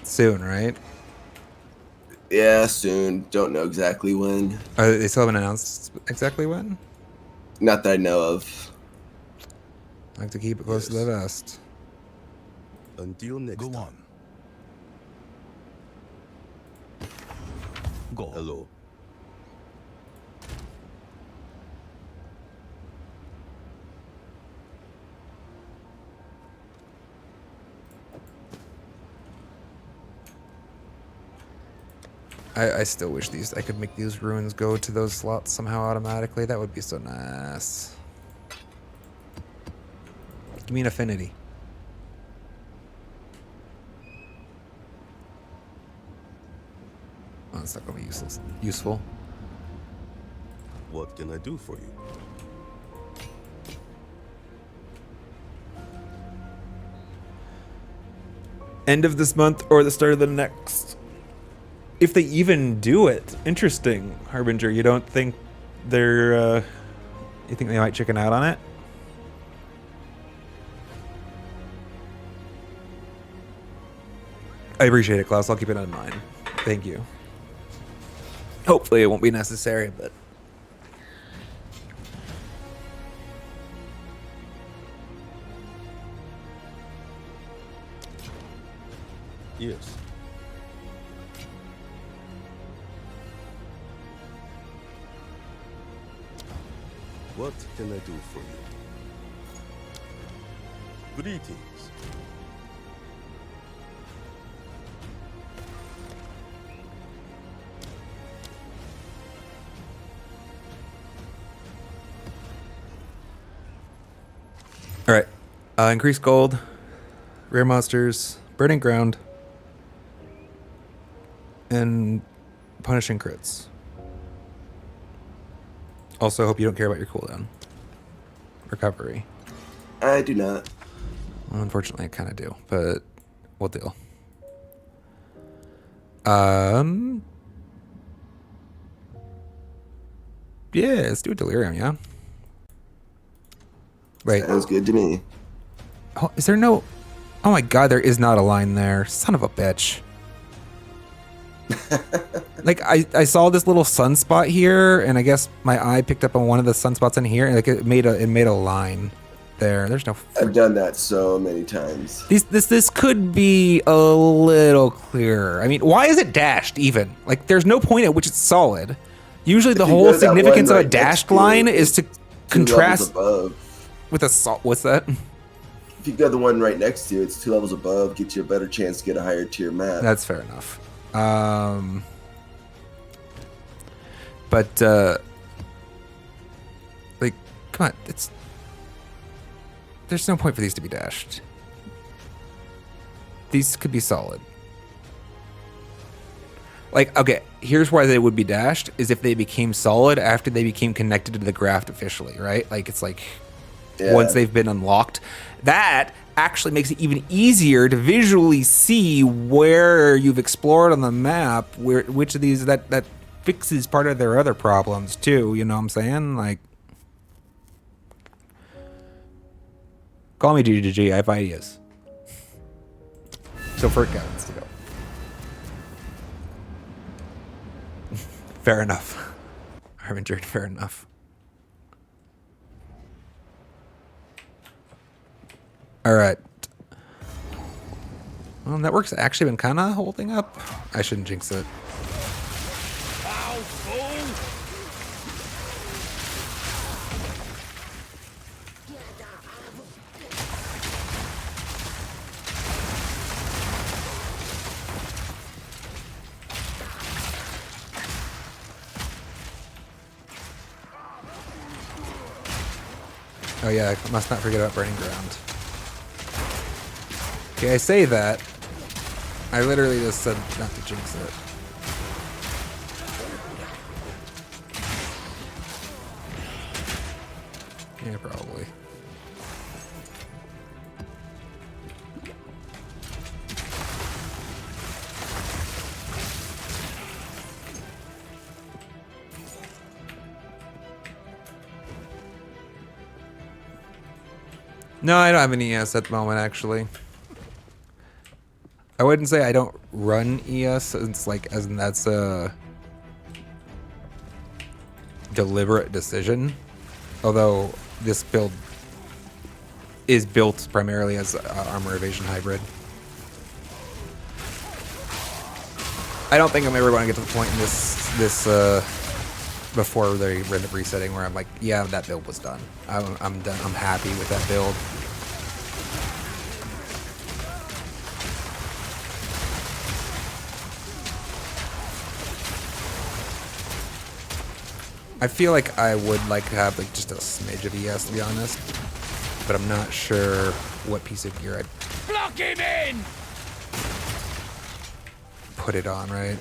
Soon, right? Yeah, soon. Don't know exactly when. They still haven't announced exactly when? Not that I know of. I like to keep it close to the vest. Until next Go time. on. Go. Hello. I still wish I could make these runes go to those slots somehow automatically. That would be so nice. Give me an affinity. Oh, that's not gonna be useful. What can I do for you? End of this month or the start of the next. If they even do it. Interesting, Harbinger. You don't think they're, you think they might chicken out on it? I appreciate it, Klaus. I'll keep it in mind. Thank you. Hopefully it won't be necessary, but... Yes. What can I do for you? Greetings. All right. Increase gold, rare monsters, burning ground, and punishing crits. Also, hope you don't care about your cooldown. Recovery. I do not. Well, unfortunately, I kind of do, but we'll deal. Yeah, let's do a delirium, yeah? Wait. Sounds good to me. Oh, is there no... Oh my god, there is not a line there. Son of a bitch. Like, I saw this little sunspot here, and I guess my eye picked up on one of the sunspots in here, and like it made a line there. There's no... I've done that so many times. This could be a little clearer. I mean, why is it dashed even? Like, there's no point at which it's solid. Usually the If you whole go to that significance one of a right next dashed to line it, is to 2 levels contrast above. with a salt. What's that? If you go the one right next to it, it's 2 levels above, gets you a better chance to get a higher tier map. That's fair enough. But like, come on, there's no point for these to be dashed. These could be solid. Like, okay, here's why they would be dashed, is if they became solid after they became connected to the graph officially, right? Like, it's like, Yeah. once they've been unlocked, that actually makes it even easier to visually see where you've explored on the map, which of these that fixes part of their other problems too, you know what I'm saying? Like, call me GGG, I have ideas. So Furt guy wants to go. Fair enough. Harbinger, fair enough. All right. Well, network's actually been kind of holding up. I shouldn't jinx it. Ow, fool! Oh yeah, I must not forget about Burning Ground. Okay, I say that. I literally just said not to jinx it. Yeah, probably. No, I don't have any ES at the moment, actually. I wouldn't say I don't run ES. It's like, as in that's a deliberate decision. Although this build is built primarily as armor evasion hybrid. I don't think I'm ever going to get to the point in this before they end up resetting where I'm like, yeah, that build was done. I'm done. I'm happy with that build. I feel like I would like to have like just a smidge of ES, to be honest, but I'm not sure what piece of gear I'd Block him in! put it on, right?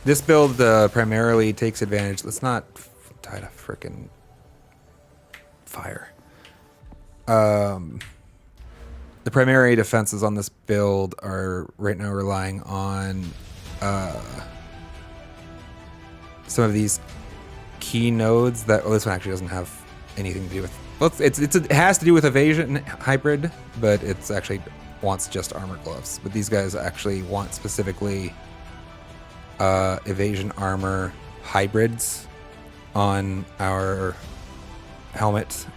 This build primarily takes advantage. Let's not die to frickin' fire. The primary defenses on this build are right now relying on some of these key nodes that, oh, this one actually doesn't have anything to do with, well, it has to do with evasion hybrid, but it's actually wants just armor gloves. But these guys actually want specifically evasion armor hybrids on our helmet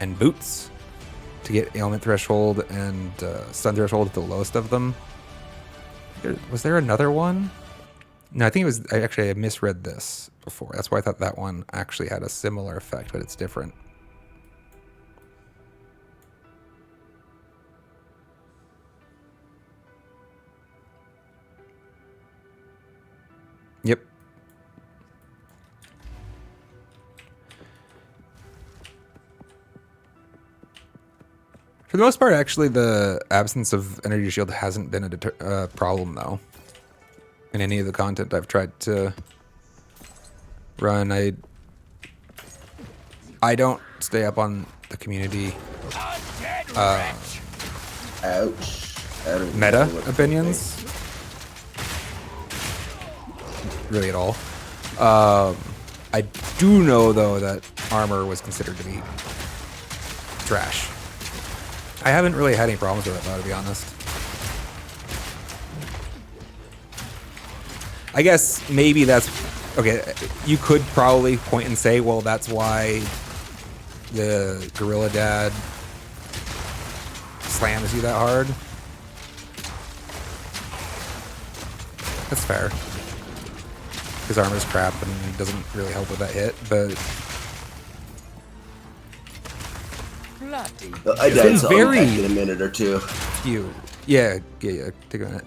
and boots to get ailment threshold and stun threshold at the lowest of them. Was there another one? No, I think it was, I misread this before. That's why I thought that one actually had a similar effect, but it's different. Yep. For the most part, actually, the absence of energy shield hasn't been a problem, though. In any of the content I've tried to run, I I don't stay up on the community Undead wretch. Ouch. I don't meta know what to opinions. Really at all. I do know though that armor was considered to be trash. I haven't really had any problems with it though, to be honest. I guess maybe that's okay. You could probably point and say, well, that's why the Gorilla Dad slams you that hard. That's fair. His armor's crap and doesn't really help with that hit, but Bloody. I died been to very- unpack in a minute or two. you, yeah, take a minute.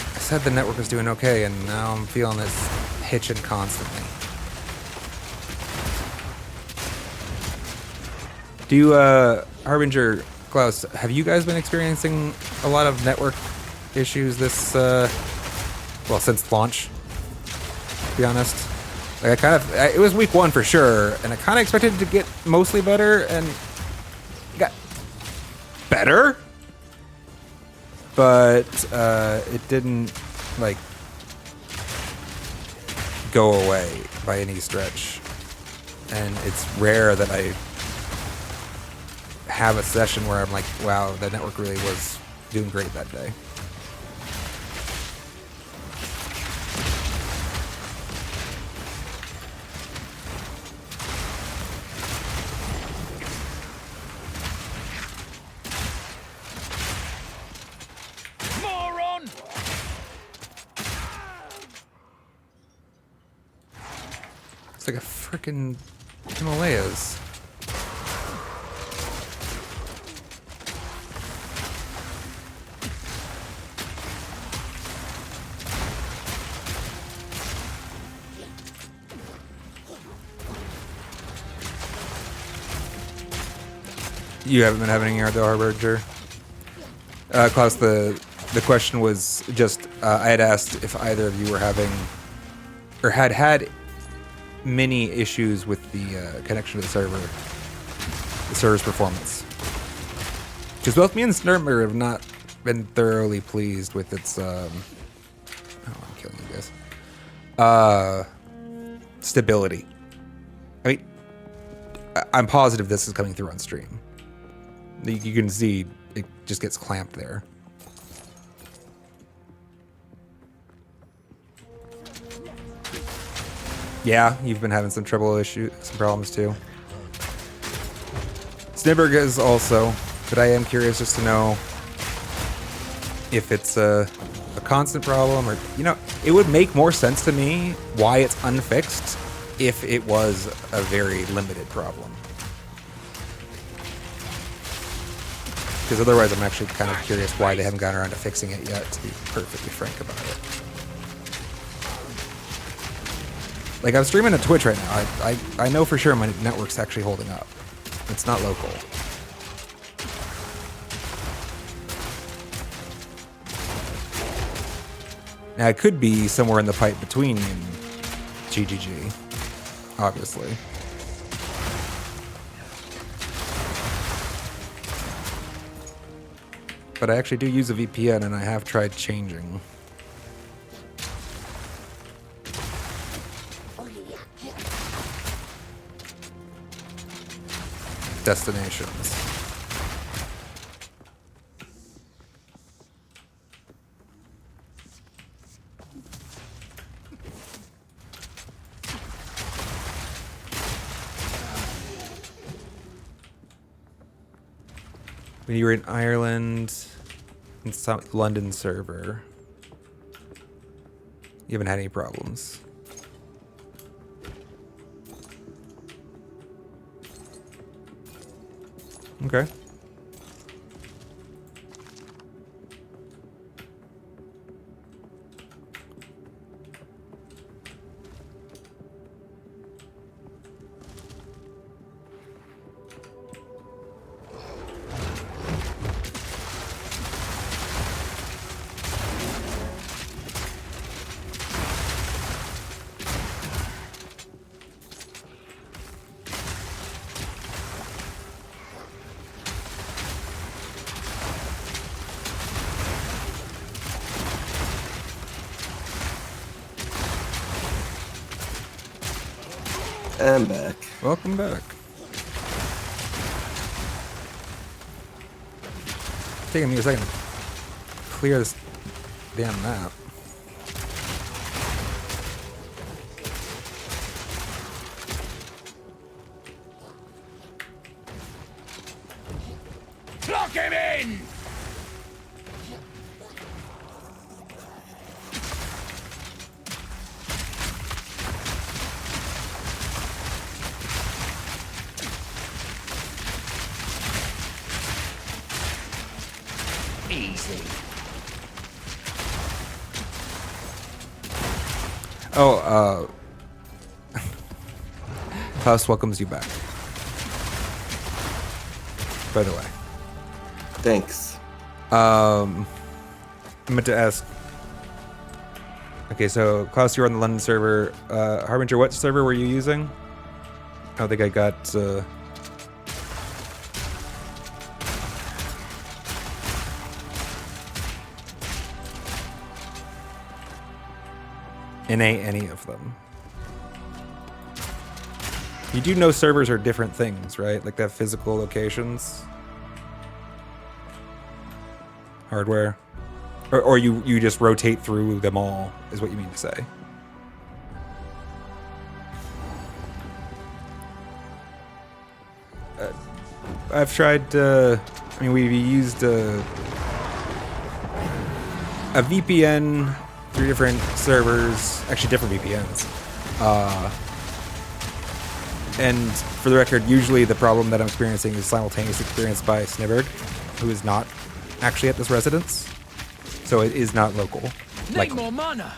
I said the network was doing okay, and now I'm feeling this hitching constantly. Do you, Harbinger, Klaus, have you guys been experiencing a lot of network issues this, well, since launch, to be honest? Like, it was week 1 for sure, and I kind of expected it to get mostly better, and it got better? But, it didn't, like, go away by any stretch. And it's rare that I have a session where I'm like, wow, the network really was doing great that day. Moron. It's like a freaking Himalayas. You haven't been having any though, Harbinger? Klaus, the question was just, I had asked if either of you were having, or had many issues with the connection to the server's performance. Because both me and Snurmer have not been thoroughly pleased with its, oh, I'm killing you guys. Stability. I mean, I'm positive this is coming through on stream. You can see it just gets clamped there. Yeah, you've been having some problems too. Snibberg is also, but I am curious just to know if it's a constant problem or, you know, it would make more sense to me why it's unfixed if it was a very limited problem. Because otherwise I'm actually kind of curious why they haven't gotten around to fixing it yet, to be perfectly frank about it. Like, I'm streaming to Twitch right now. I know for sure my network's actually holding up. It's not local. Now, it could be somewhere in the pipe between me and GGG, obviously. But I actually do use a VPN, and I have tried changing. Destinations. When you were in Ireland, in London server, you haven't had any problems. Okay. I'm back. Welcome back. Taking me a second to clear this damn map. Lock him in! Easy. Oh, Klaus welcomes you back. By the way. Thanks. I meant to ask. Okay, so Klaus, you're on the London server. Harbinger, what server were you using? I don't think I got. Any of them. You do know servers are different things, right? Like they have physical locations. Hardware. Or you just rotate through them all, is what you mean to say. I've tried, we've used a VPN, 3 different servers, actually different VPNs. And for the record, usually the problem that I'm experiencing is simultaneously experienced by Snibberg, who is not actually at this residence. So it is not local. Need more mana.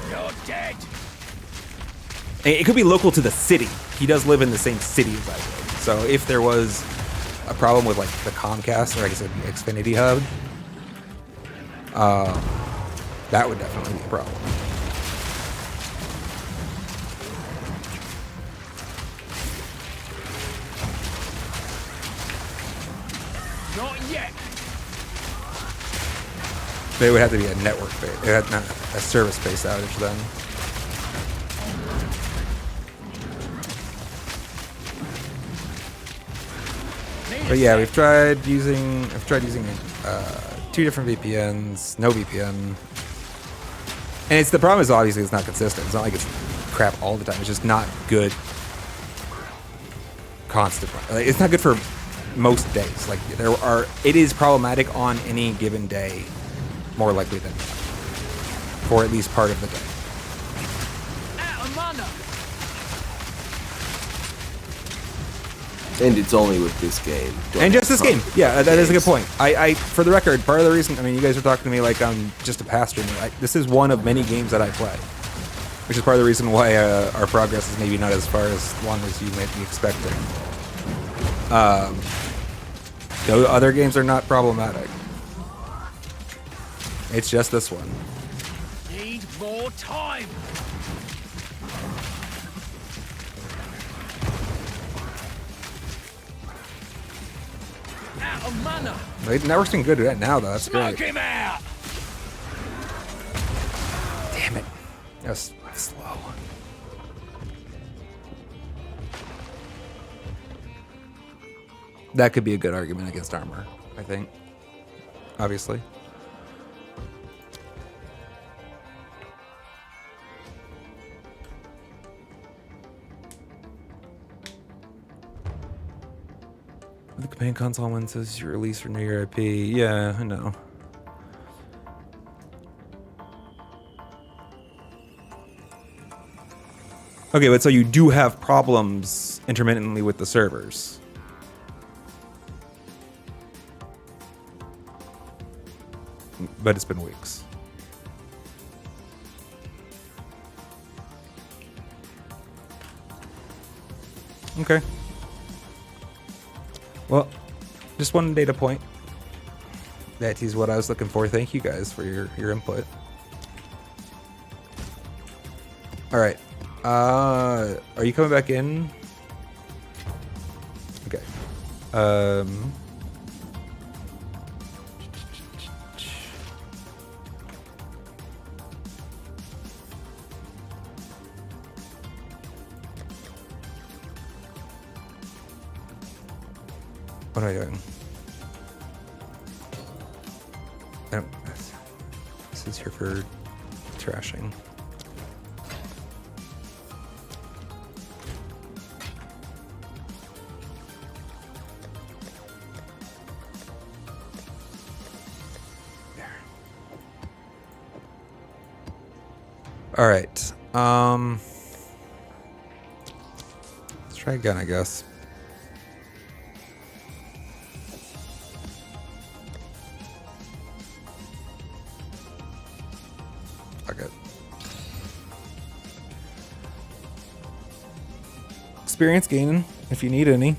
You're dead. It could be local to the city. He does live in the same city as I do. So if there was a problem with like the Comcast or I guess the Xfinity hub, that would definitely be a problem. Not yet. But it would have to be a network base, not a service-based outage then. But yeah, I've tried using 2 different VPNs, no VPN. And it's the problem is obviously it's not consistent. It's not like it's crap all the time. It's just not good constant. Like, it's not good for most days. Like it is problematic on any given day, more likely than not, for at least part of the day. Out of mana. And it's only with this game. Don't And just have this game. fun Yeah, with that is a good games. point. I for the record, part of the reason, you guys are talking to me like I'm just a pastor. This is one of many games that I play, which is part of the reason why our progress is maybe not as far as long as you may be expecting. The other games are not problematic. It's just this one. Need more time. Out of mana. The network's been good at now, though. That's Smoke great. him out. Damn it. That was slow. That could be a good argument against armor, I think. Obviously. The campaign console one says you release for New Year IP. Yeah, I know. Okay, but so you do have problems intermittently with the servers. But it's been weeks. Okay. Well, just one data point. That is what I was looking for. Thank you guys for your input. All right. Are you coming back in? Okay. What am I doing? This is here for trashing. There. All right. Let's try again, I guess. Fuck it. Experience gaining if you need any.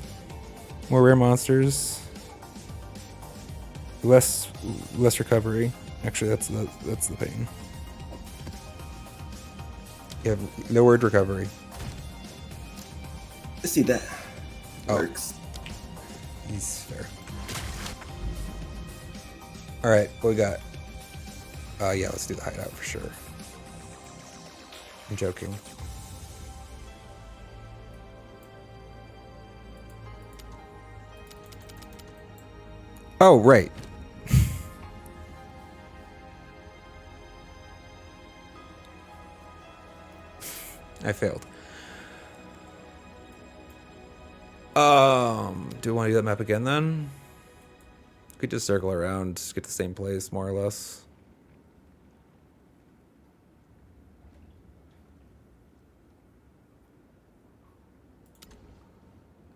More rare monsters. Less recovery. Actually, that's the pain. You have lowered recovery. I see that. Oh. Works. He's fair. All right, what we got? Yeah, let's do the hideout for sure. I'm joking. Oh, right. I failed. Do we want to do that map again then? We could just circle around, just get the same place, more or less.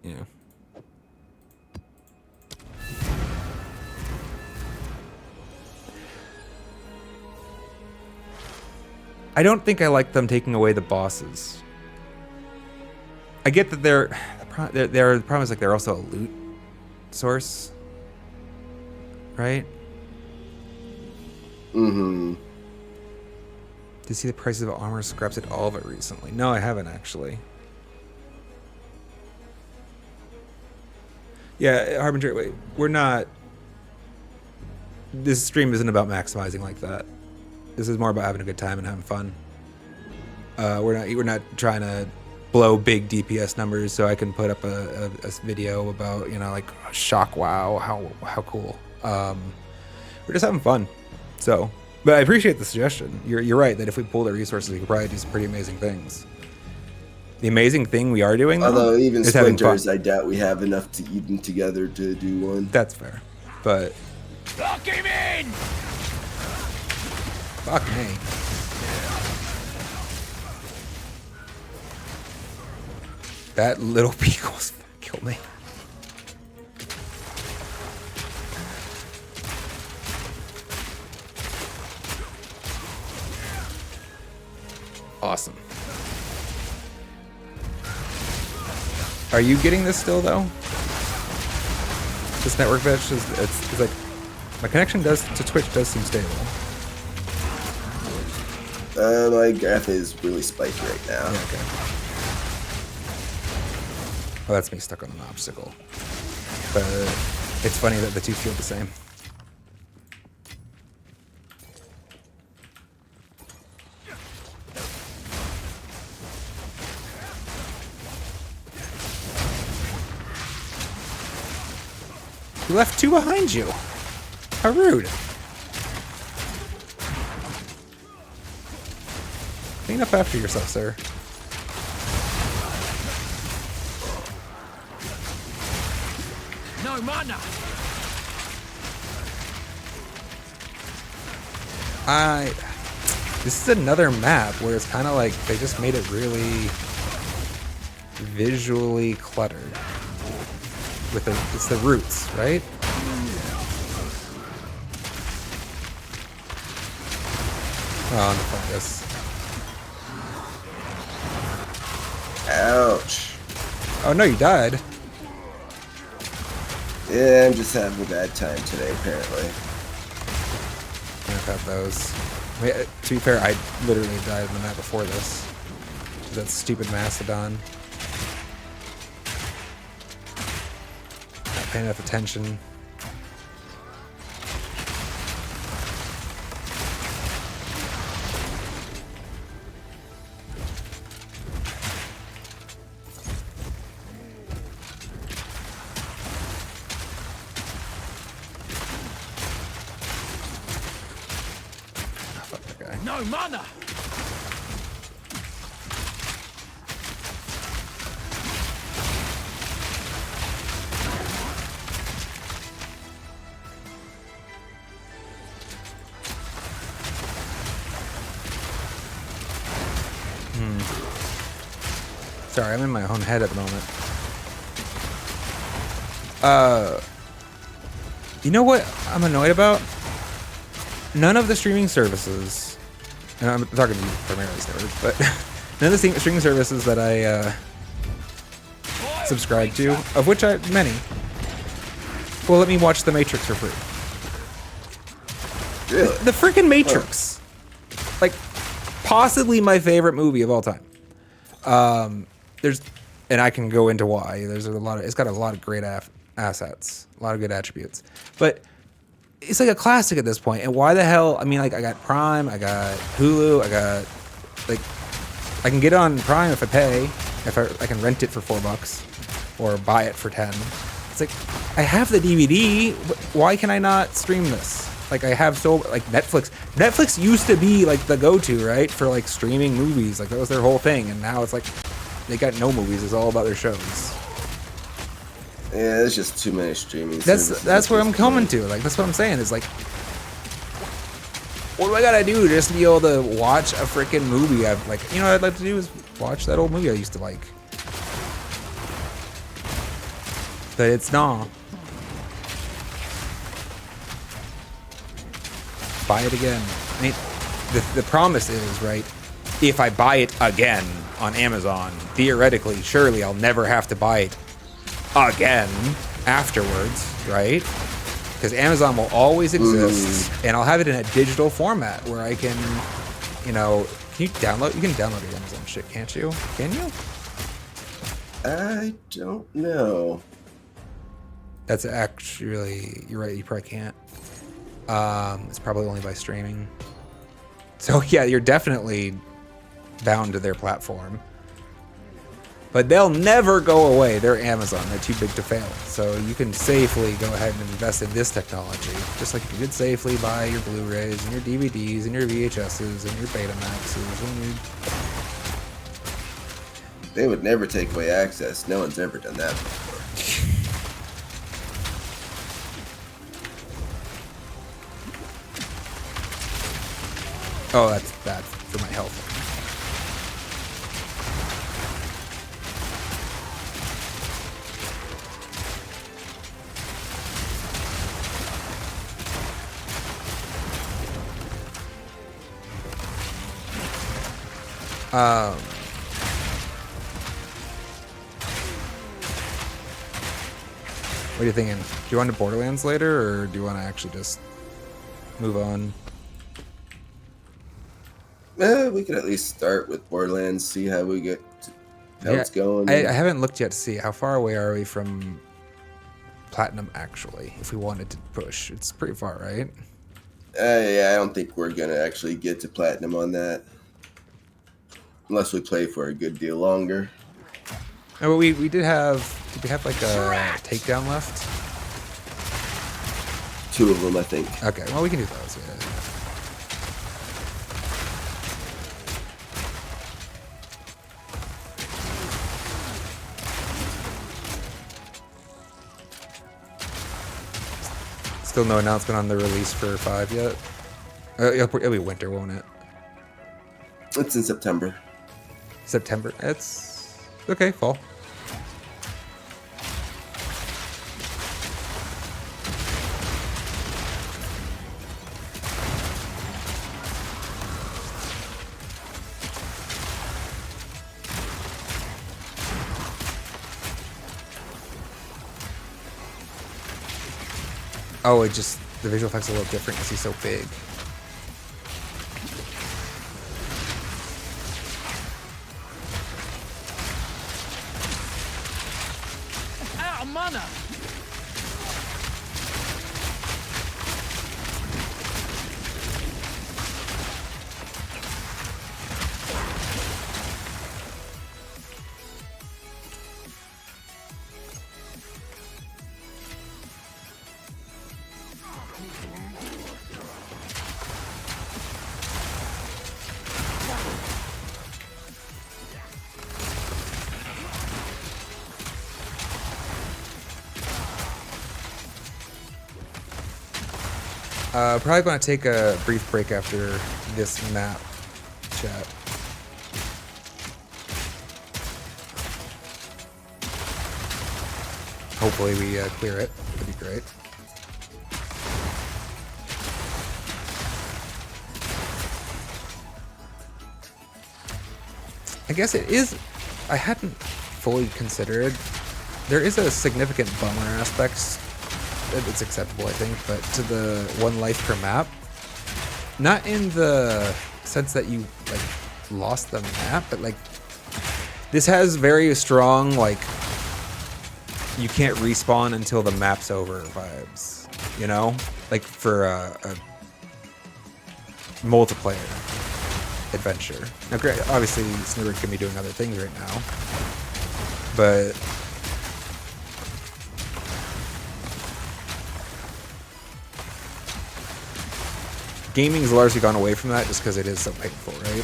Yeah. I don't think I like them taking away the bosses. I get that the problem is like they're also a loot source, right? Mm-hmm. Did you see the prices of armor scraps at all of it recently? No, I haven't actually. Yeah, Harbinger, wait, we're not. This stream isn't about maximizing like that. This is more about having a good time and having fun. We're not trying to blow big DPS numbers so I can put up a video about, you know, like shock wow, how cool. We're just having fun. So, but I appreciate the suggestion. You're right that if we pull the resources, we could probably do some pretty amazing things. The amazing thing we are doing, though, Although even is having fun. splinters, I doubt we have enough to eat them together to do one. That's fair, but Lock him in! fuck me. That little beagle's killed me. Awesome. Are you getting this still though? This network glitch is it's like my connection to Twitch does seem stable. My graph is really spiked right now. Yeah, okay. Oh, that's me stuck on an obstacle. But it's funny that the two feel the same. You left two behind you. How rude. Clean up after yourself, sir. No mana! This is another map where it's kind of like they just made it really visually cluttered. It's the roots, right? Oh, and the fungus. Ouch. Oh no, you died. Yeah, I'm just having a bad time today, apparently. I've had those. Wait, to be fair, I literally died in the map before this. That stupid Mastodon. Not paying enough attention. no mana. Sorry, I'm in my own head at the moment. You know what I'm annoyed about? None of the streaming services, and I'm talking to you primarily, Snowers, but none of the streaming services that I subscribe to, of which I many, will let me watch The Matrix for free. Really? The freaking Matrix, like possibly my favorite movie of all time. And I can go into why. It's got a lot of great assets, a lot of good attributes, but it's like a classic at this point. And why the hell? I mean, like I got Prime, I got Hulu, I can get on Prime if I pay, if I can rent it for $4 or buy it for 10. It's like I have the DVD. Why can I not stream this? Like I have Netflix. Netflix used to be like the go-to, right, for like streaming movies. Like that was their whole thing, and now it's like they got no movies. It's all about their shows. Yeah, there's just too many streaming. That's where I'm coming to. Like that's what I'm saying. Is like, what do I gotta do just to be able to watch a freaking movie? What I'd like to do is watch that old movie I used to like. But it's not. Buy it again. I mean, the promise is, right, if I buy it again on Amazon, theoretically, surely I'll never have to buy it again afterwards, right? Because Amazon will always exist, and I'll have it in a digital format where I can, can you download your Amazon shit, can't you? Can you? I don't know. That's actually, you're right, you probably can't. It's probably only by streaming. So yeah, you're definitely bound to their platform. But they'll never go away. They're Amazon. They're too big to fail. So you can safely go ahead and invest in this technology. Just like you could safely buy your Blu-rays and your DVDs and your VHSs and your Betamaxes and your... They would never take away access. No one's ever done that before. Oh, that's bad for my health. What are you thinking? Do you want to Borderlands later, or do you want to actually just move on? We could at least start with Borderlands, see how we get, how it's going. I haven't looked yet to see how far away are we from Platinum, actually, if we wanted to push. It's pretty far, right? Yeah, I don't think we're going to actually get to Platinum on that. Unless we play for a good deal longer. No, but we did have we have like a takedown left? 2 of them, I think. Okay, well we can do those, yeah. Still no announcement on the release for 5 yet? It'll be winter, won't it? It's in September. September. It's okay, fall. Oh, it just, the visual effects are a little different because he's so big. Out of mana. Probably going to take a brief break after this map, chat. Hopefully we clear it. That'd be great. I guess it is. I hadn't fully considered. There is a significant bummer aspect. It's acceptable, I think, but to the 1 life per map. Not in the sense that you like lost the map, but like this has very strong like you can't respawn until the map's over vibes. You know, like for a multiplayer adventure. Now, great, obviously, Snurrid can be doing other things right now, but gaming's largely gone away from that just because it is so painful, right?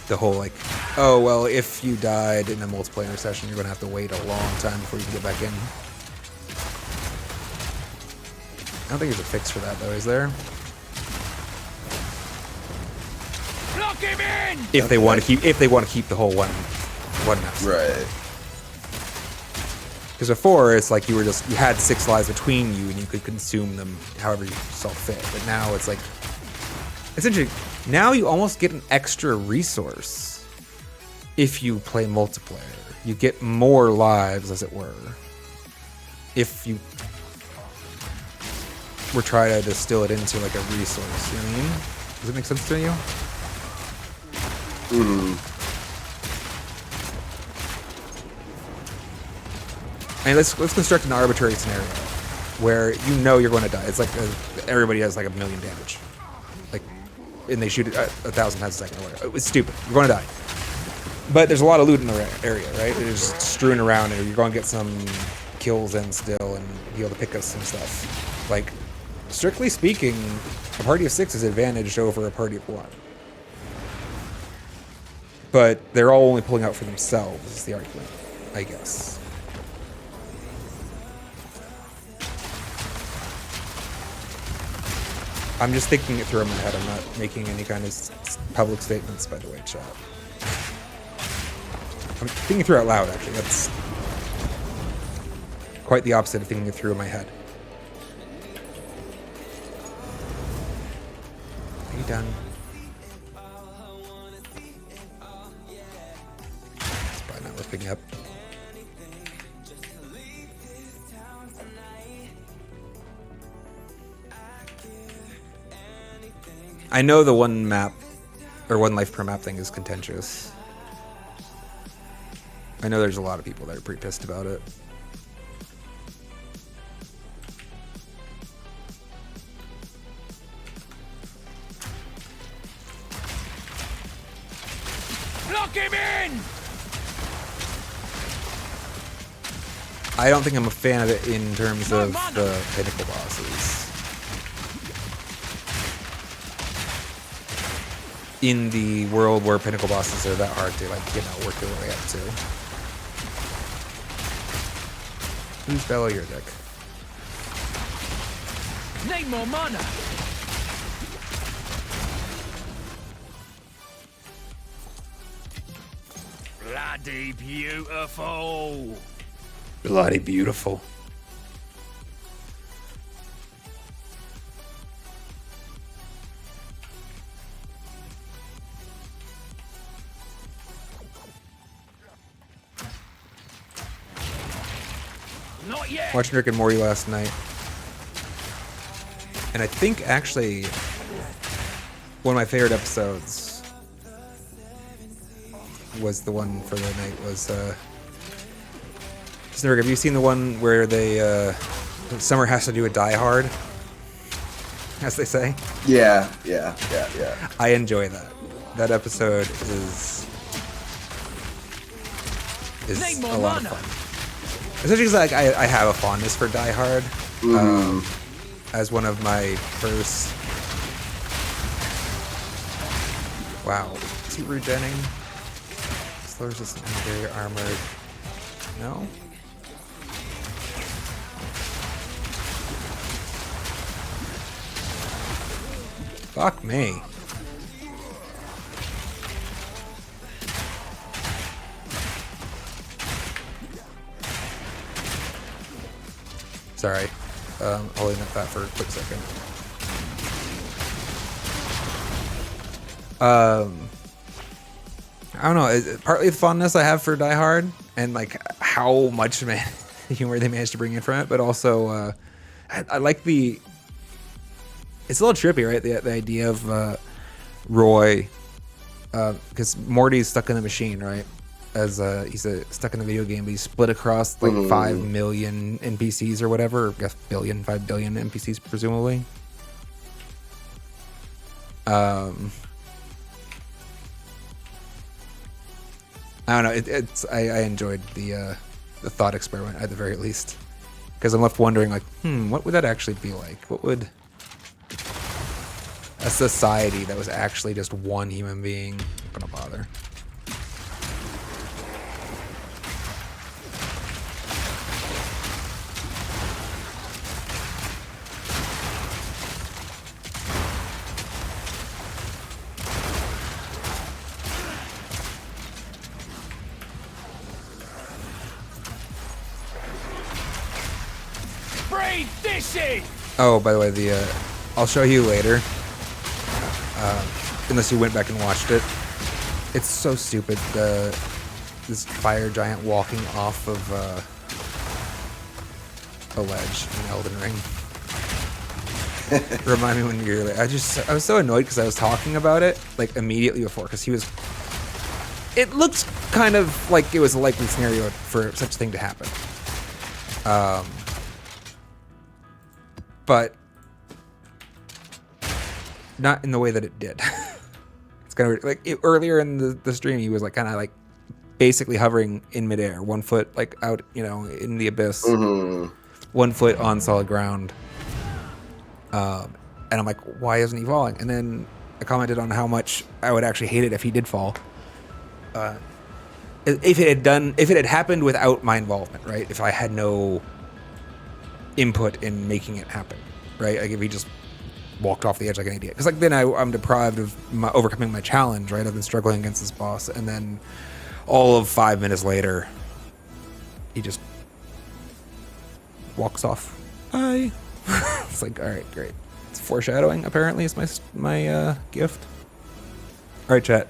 The whole like, oh well, if you died in a multiplayer session, you're gonna have to wait a long time before you can get back in. I don't think there's a fix for that though, is there? Lock him in! If they want to keep the whole one map. Right. Because before it's like you had 6 lives between you and you could consume them however you saw fit. But now it's like essentially now you almost get an extra resource if you play multiplayer. You get more lives, as it were, if you were trying to distill it into like a resource. You know what I mean? Does it make sense to you? And let's construct an arbitrary scenario where you know you're going to die. It's like everybody has like 1 million damage, like, and they shoot it 1,000 times a second. Or whatever. It's stupid. You're going to die. But there's a lot of loot in the area, right? It's just strewn around, and you're going to get some kills in still, and be able to pick up some stuff. Like, strictly speaking, a party of 6 is advantaged over a party of 1. But they're all only pulling out for themselves, is the argument, I guess. I'm just thinking it through in my head. I'm not making any kind of public statements, by the way, chat. I'm thinking through out loud, actually. That's quite the opposite of thinking it through in my head. Are you done? It's probably not worth picking up. I know the 1 map or 1 life per map thing is contentious. I know there's a lot of people that are pretty pissed about it. Lock him in! I don't think I'm a fan of it in terms of the pinnacle bosses. In the world where pinnacle bosses are that hard to, like, you know, work their way up to. Who's Bellow your dick? Need more mana! Bloody beautiful! Bloody beautiful. Not yet! Watching Rick and Morty last night. And I think actually one of my favorite episodes was the one for the night was Rick, have you seen the one where they Summer has to do a Die Hard, as they say? Yeah. I enjoy that. That episode is a lot of fun. Especially because like I have a fondness for Die Hard, as one of my first. Wow, is he regenning? Slow resistant and very armored. No. Fuck me. Sorry. Holding up that for a quick second. I don't know. Partly the fondness I have for Die Hard and like how much humor they managed to bring in from it, but also I like the. It's a little trippy, right? The idea of Roy, because Morty's stuck in the machine, right? As he's stuck in the video game, but he's split across like 5 million NPCs or whatever. I guess 5 billion NPCs presumably. I don't know. I enjoyed the thought experiment at the very least, because I'm left wondering like, what would that actually be like? What would a society that was actually just one human being? I'm gonna bother. Breathe this in! Oh, by the way, I'll show you later. Unless you went back and watched it. It's so stupid. This fire giant walking off of a ledge in Elden Ring. Remind me when you're like, I was so annoyed because I was talking about it like immediately before, because it looks kind of like it was a likely scenario for such a thing to happen. But not in the way that it did. It's kind of like earlier in the stream, he was like kind of like basically hovering in midair, 1 foot like out, in the abyss, 1 foot on solid ground. And I'm like, why isn't he falling? And then I commented on how much I would actually hate it if he did fall. If it had happened without my involvement, right? If I had no input in making it happen, right? Like if he just walked off the edge like an idiot, because like then I'm deprived of overcoming my challenge, right? I've been struggling against this boss, and then all of 5 minutes later, he just walks off. Bye. It's like, all right, great. It's foreshadowing. Apparently, is my gift. All right, chat.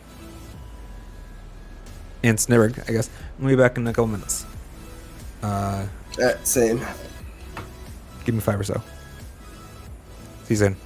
And Snibberg, I guess. I'm gonna be back in a couple minutes. Same. Give me 5 or so. See you soon.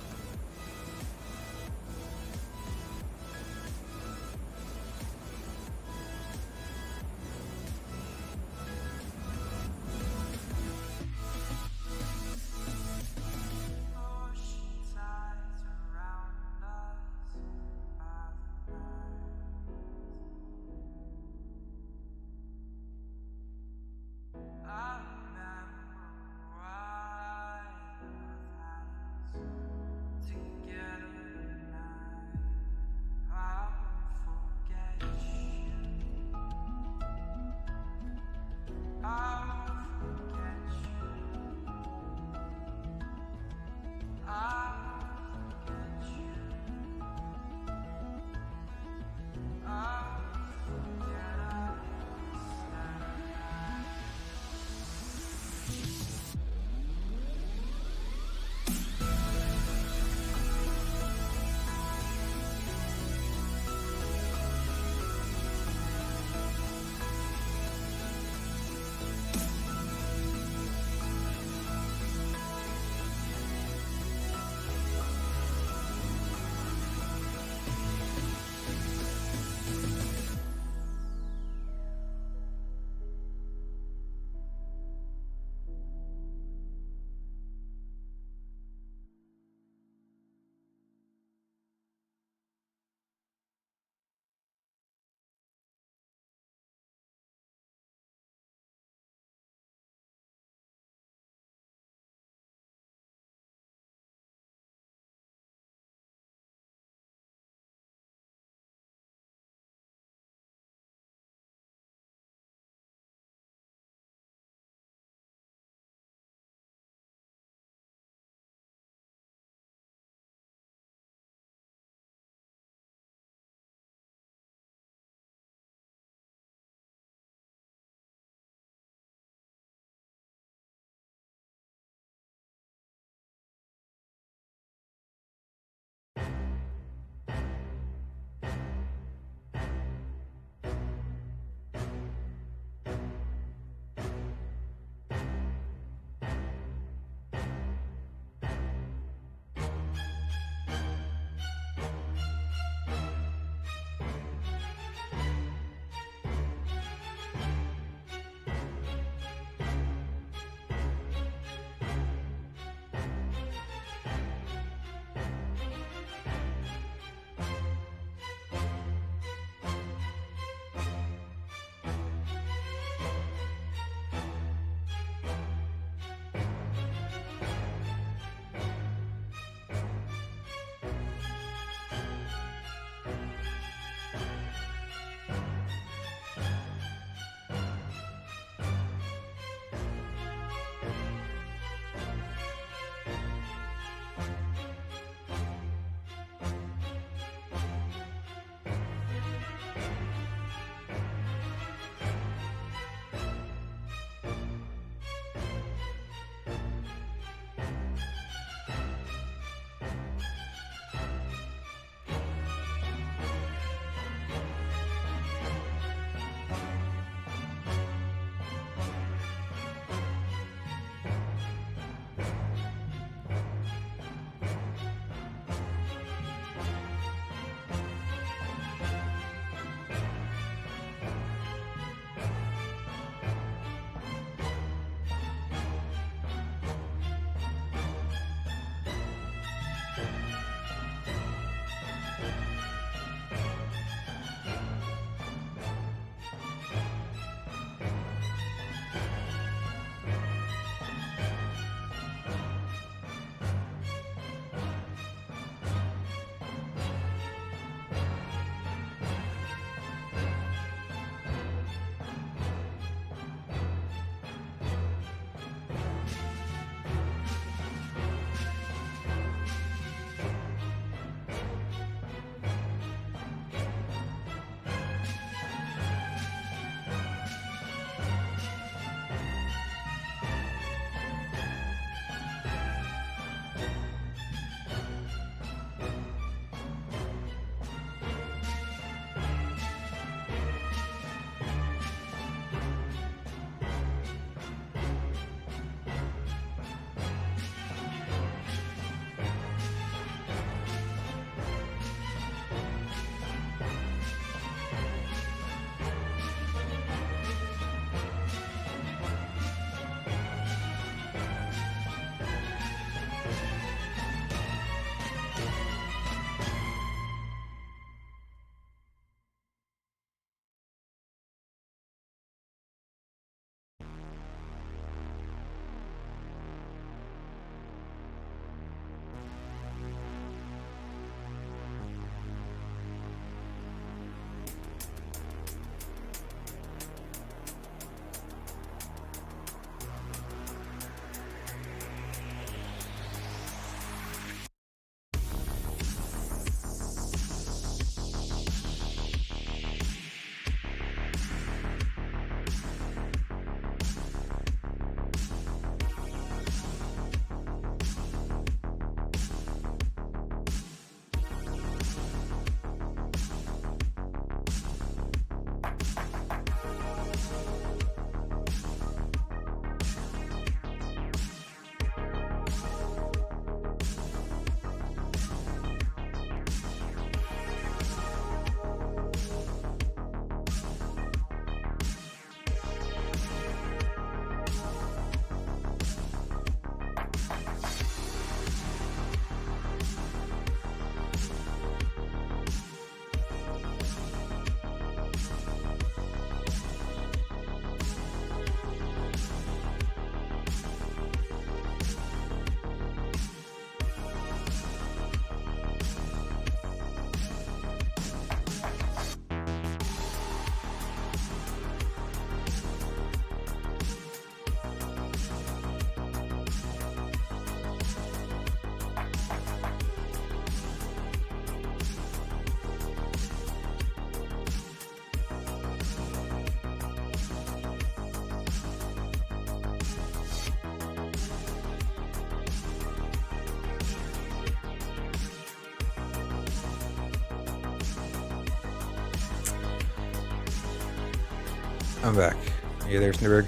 I'm back. Are you there, Snurg?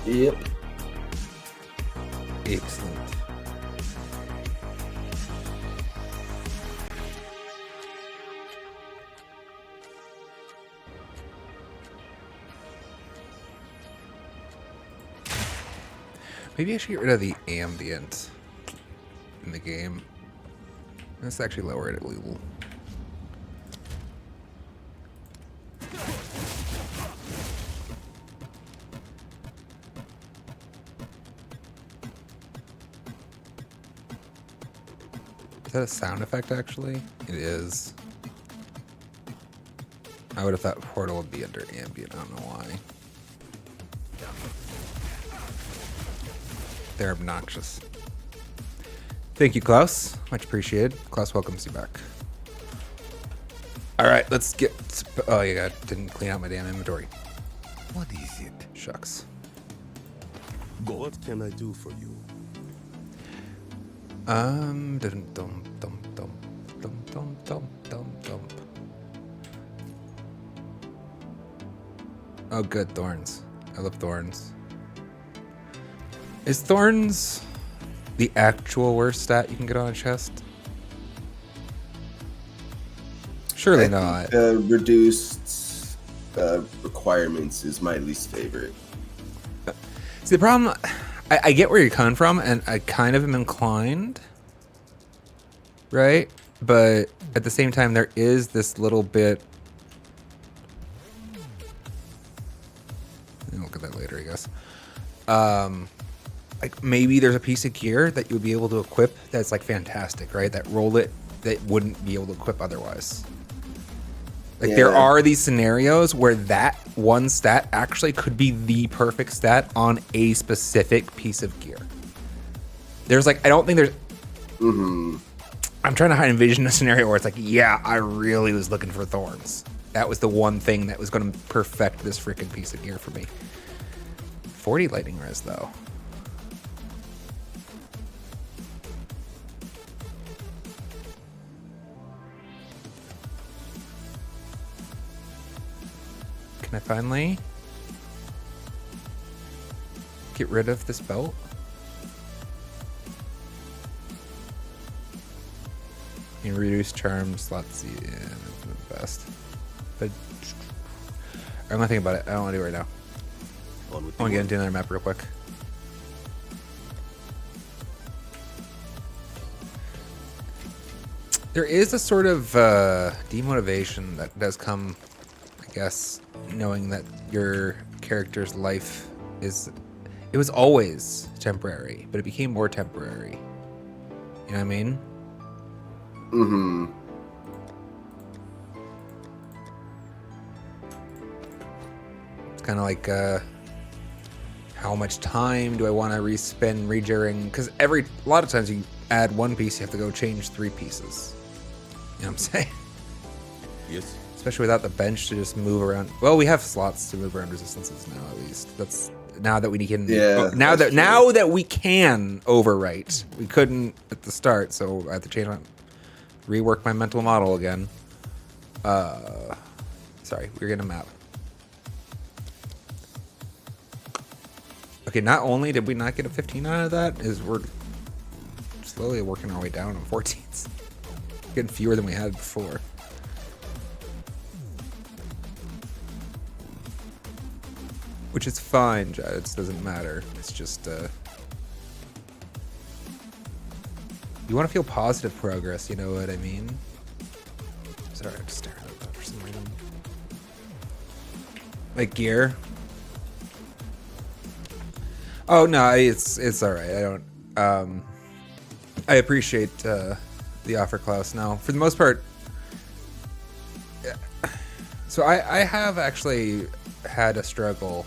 Yep. Excellent. Maybe I should get rid of the ambient in the game. Let's actually lower it a little. Is that a sound effect, actually? It is. I would have thought Portal would be under ambient. I don't know why. They're obnoxious. Thank you, Klaus. Much appreciated. Klaus welcomes you back. All right, let's get... Oh, yeah, didn't clean out my damn inventory. What is it? Shucks. What can I do for you? Dum dum dum dum dum dum dum dum dum. Oh, good, thorns. I love thorns. Is thorns the actual worst stat you can get on a chest? Surely not. Reduced requirements is my least favorite. See, the problem, I get where you're coming from, and I kind of am inclined, right? But at the same time, there is this little bit... We'll look at that later, I guess. Like, maybe there's a piece of gear that you would be able to equip that's, like, fantastic, right? That roll it, that wouldn't be able to equip otherwise. Like, Yeah. there are these scenarios where that one stat actually could be the perfect stat on a specific piece of gear. There's, like, I don't think there's... Mm-hmm. I'm trying to envision a scenario where it's like, yeah, I really was looking for thorns. That was the one thing that was going to perfect this freaking piece of gear for me. 40 lightning res, though. Can I finally get rid of this belt? You can reduce charm slots. Yeah, that's the best. But I'm gonna think about it. I don't want to do it right now. On with I want to the get work. into another map real quick. There is a sort of demotivation that does come, I guess, knowing that your character's life is... It was always temporary, but it became more temporary. You know what I mean? Mm-hmm. It's kind of like, how much time do I want to respend rejiggering? Because a lot of times you add one piece, you have to go change 3 pieces. You know what I'm saying? Yes. Especially without the bench to just move around. Well, we have slots to move around resistances now, at least. That's now that we can. Yeah, now that's that we can overwrite, we couldn't at the start, so I have to rework my mental model again. Sorry, we're getting a map. Okay, not only did we not get a 15 out of that, is we're slowly working our way down on 14s. Getting fewer than we had before. Which is fine, Jed. It doesn't matter. It's just, you want to feel positive progress, you know what I mean? Sorry, I'm just staring at that for some reason. Like gear? Oh, no, it's alright. I don't, I appreciate, the offer, Klaus. Now, for the most part, so I have actually had a struggle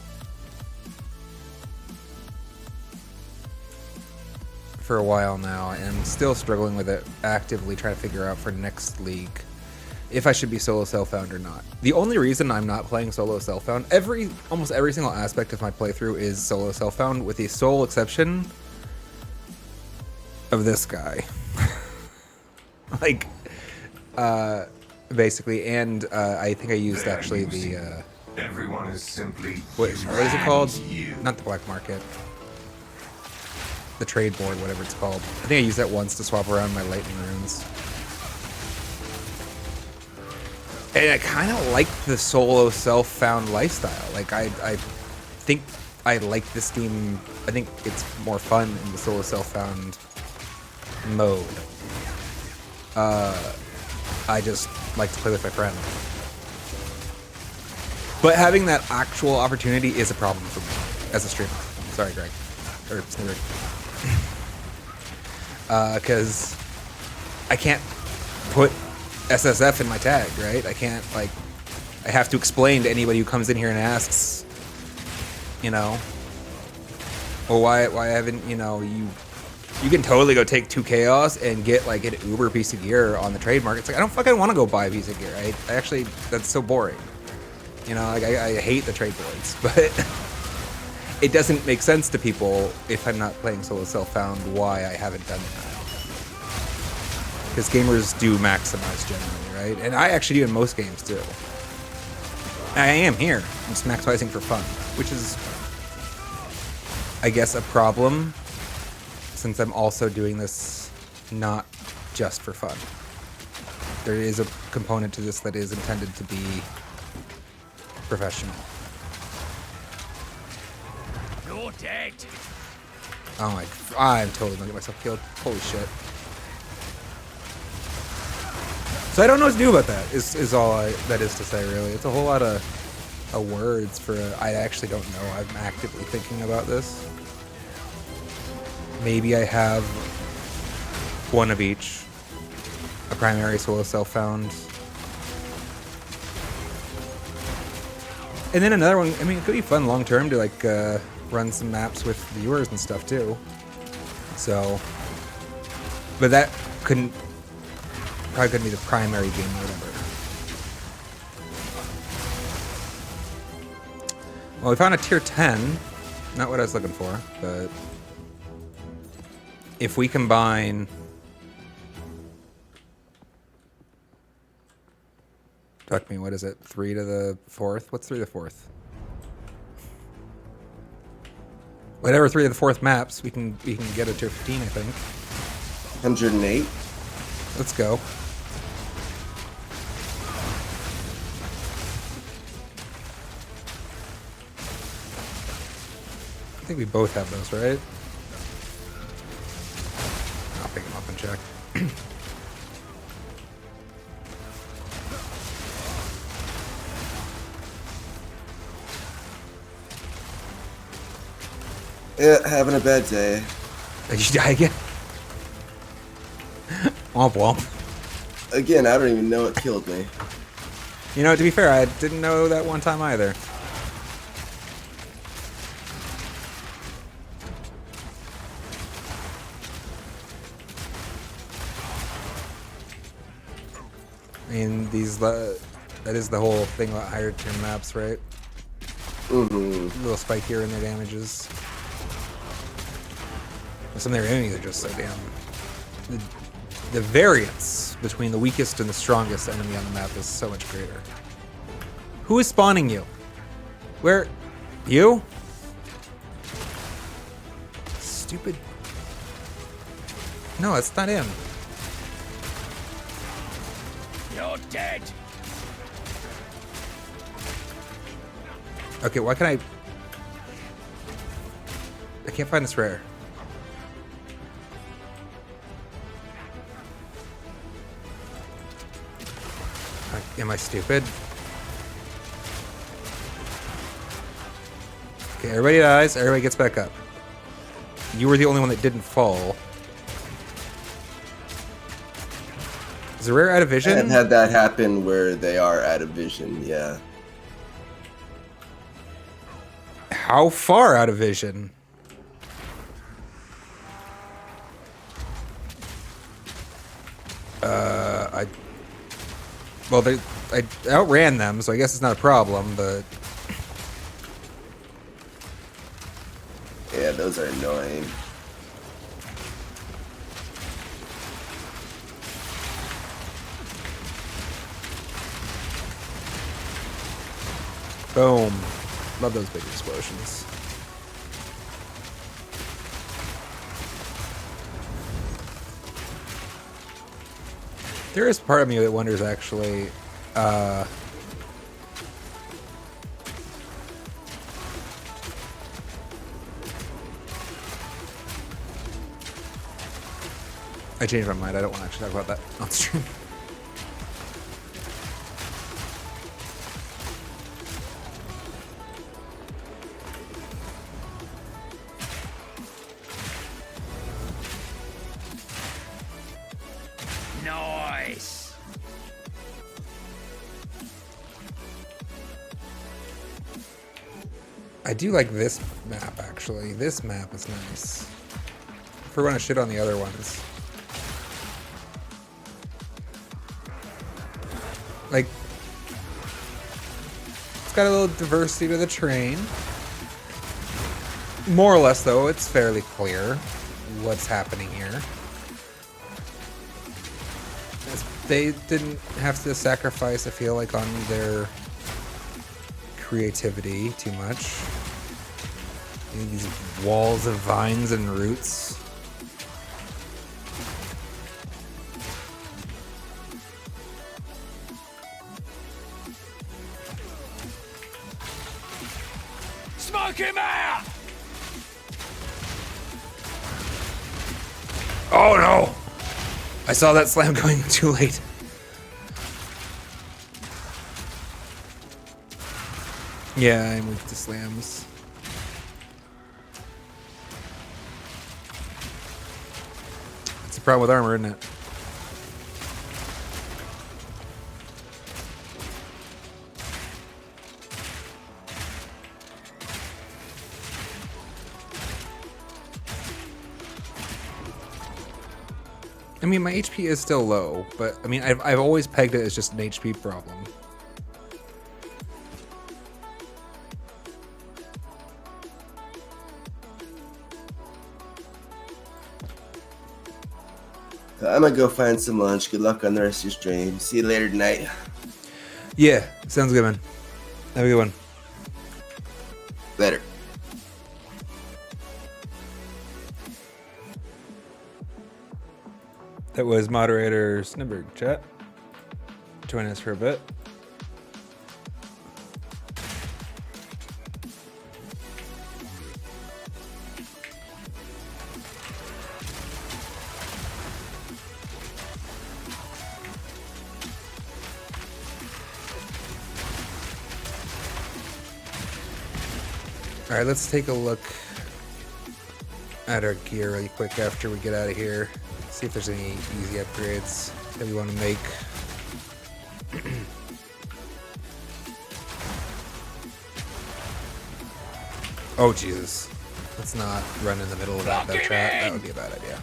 for a while now, and I'm still struggling with it, actively trying to figure out for next league if I should be solo self-found or not. The only reason I'm not playing solo self-found, almost every single aspect of my playthrough is solo self-found, with the sole exception of this guy. Like, basically, and I think I used actually the Everyone is simply what is it called? you. Not the black market. The trade board, whatever it's called. I think I used that once to swap around my lightning runes. And I kind of like the solo self-found lifestyle. Like, I think I like this game. I think it's more fun in the solo self-found mode. I just like to play with my friend. But having that actual opportunity is a problem for me as a streamer. Sorry, Greg. Or Snigger. Because I can't put SSF in my tag, right? I can't, like, I have to explain to anybody who comes in here and asks, you know, well, why haven't, you know, you can totally go take 2 Chaos and get, like, an Uber piece of gear on the trade market. It's like, I don't fucking want to go buy a piece of gear. I actually, that's so boring. You know, like, I hate the trade boards, but it doesn't make sense to people if I'm not playing solo self-found why I haven't done that. Because gamers do maximize generally, right? And I actually do in most games, too. I am here. I'm just maximizing for fun, which is, I guess, a problem since I'm also doing this not just for fun. There is a component to this that is intended to be professional. You're dead. Oh my, I'm totally gonna get myself killed. Holy shit. So I don't know what to do about that, is all that is to say, really. It's a whole lot of words for, I actually don't know. I'm actively thinking about this. Maybe I have one of each. A primary solo self-found. And then another one, I mean, it could be fun long-term to, like, run some maps with viewers and stuff, too. So, but that probably couldn't be the primary game or whatever. Well, we found a tier 10. Not what I was looking for, but if we combine... Fuck me, what is it? 3 to the 4th? What's 3 to the 4th? Whatever 3 to the 4th maps, we can get a tier 15, I think. 108. Let's go. I think we both have those, right? I'll pick them up and check. Yeah, having a bad day. Did you die again? Womp womp. Again, I don't even know what killed me. You know, to be fair, I didn't know that one time either. I mean, that is the whole thing about higher tier maps, right? Mm-hmm. A little spike here in their damages. Some of their enemies are just so damn... The variance between the weakest and the strongest enemy on the map is so much greater. Who is spawning you? Where? You? Stupid... No, it's not him. You're dead. Okay, why can I can't find this rare. Am I stupid? Okay, everybody dies, everybody gets back up. You were the only one that didn't fall. Is the rare out of vision? I've had that happen where they are out of vision, yeah. How far out of vision? Well, I outran them, so I guess it's not a problem, but... Yeah, those are annoying. Boom. Love those big explosions. There is part of me that wonders, actually, I changed my mind. I don't want to actually talk about that on stream. Nice. I do like this map, actually. This map is nice. If we're gonna shit on the other ones. Like, it's got a little diversity to the terrain. More or less, though, it's fairly clear what's happening here. They didn't have to sacrifice, I feel like, on their creativity too much. These walls of vines and roots. Smoke him out! Oh no! I saw that slam going too late. Yeah, I'm weak to slams. That's the problem with armor, isn't it? I mean, my HP is still low, but I mean, I've always pegged it as just an HP problem. I'm gonna go find some lunch. Good luck on the rest of your stream. See you later tonight. Yeah, sounds good, man. Have a good one. Later. That was moderator Snibberg, chat. Join us for a bit. All right, let's take a look at our gear really quick after we get out of here. See if there's any easy upgrades that we want to make. Oh, Jesus. Let's not run in the middle of that chat. That would be a bad idea.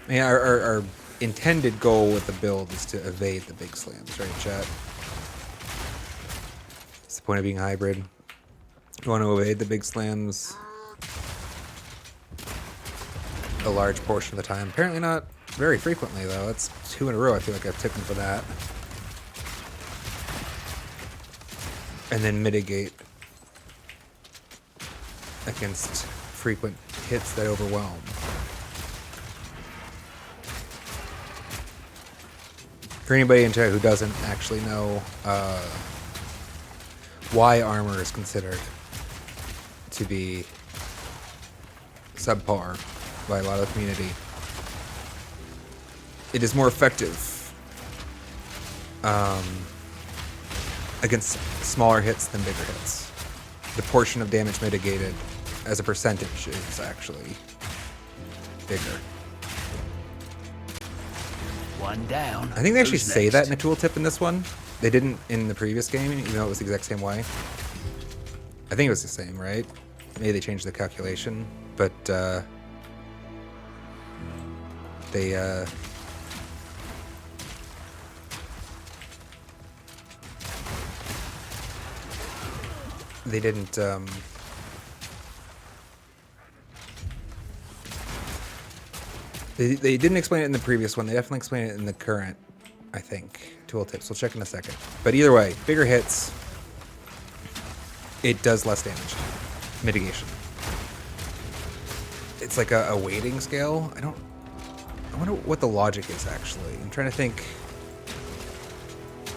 Yeah, our intended goal with the build is to evade the big slams, right, chat? It's the point of being hybrid. You want to evade the big slams a large portion of the time. Apparently not very frequently, though. That's 2 in a row. I feel like I've tipped him for that. And then mitigate against frequent hits that overwhelm. For anybody in chat who doesn't actually know why armor is considered to be subpar by a lot of the community, it is more effective against smaller hits than bigger hits. The portion of damage mitigated as a percentage is actually bigger. One down. I think they actually Who's say next? that in a tooltip in this one. They didn't in the previous game, even though it was the exact same way. I think it was the same, right? Maybe they changed the calculation, but they they didn't. They didn't explain it in the previous one. They definitely explain it in the current, I think, tooltips. We'll check in a second. But either way, bigger hits, it does less damage. Mitigation. It's like a weighting scale. I wonder what the logic is, actually. I'm trying to think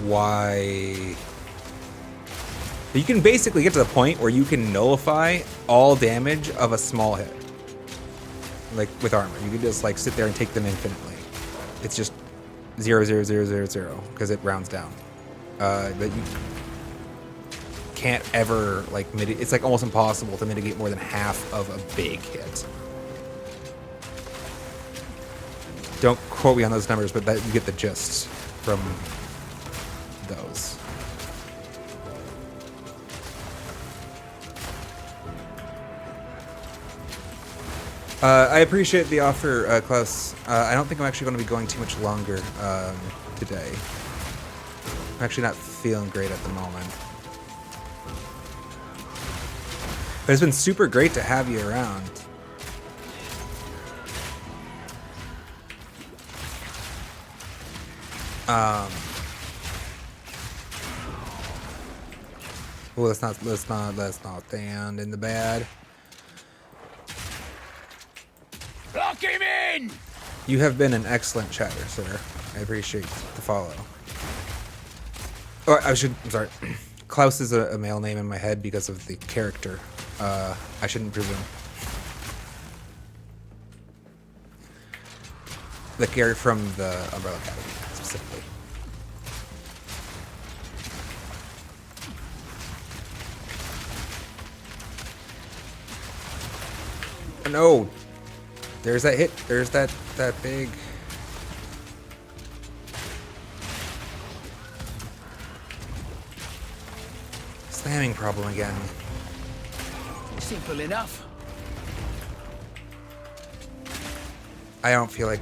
why... You can basically get to the point where you can nullify all damage of a small hit. Like with armor, you can just like sit there and take them infinitely. It's just 0, 0, 0, 0, 0 because it rounds down. But you can't ever like mitigate. It's like almost impossible to mitigate more than half of a big hit. Don't quote me on those numbers, but that you get the gist from those. I appreciate the offer, Klaus. I don't think I'm actually going to be going too much longer today. I'm actually not feeling great at the moment. But it's been super great to have you around. Well, let's not stand in the bad. Lock him in! You have been an excellent chatter, sir. I appreciate the follow. Oh, I'm sorry. Klaus is a male name in my head because of the character. I shouldn't presume. The character from the Umbrella Academy, specifically. No! There's that hit. There's that big... slamming problem again. Simple enough. I don't feel like...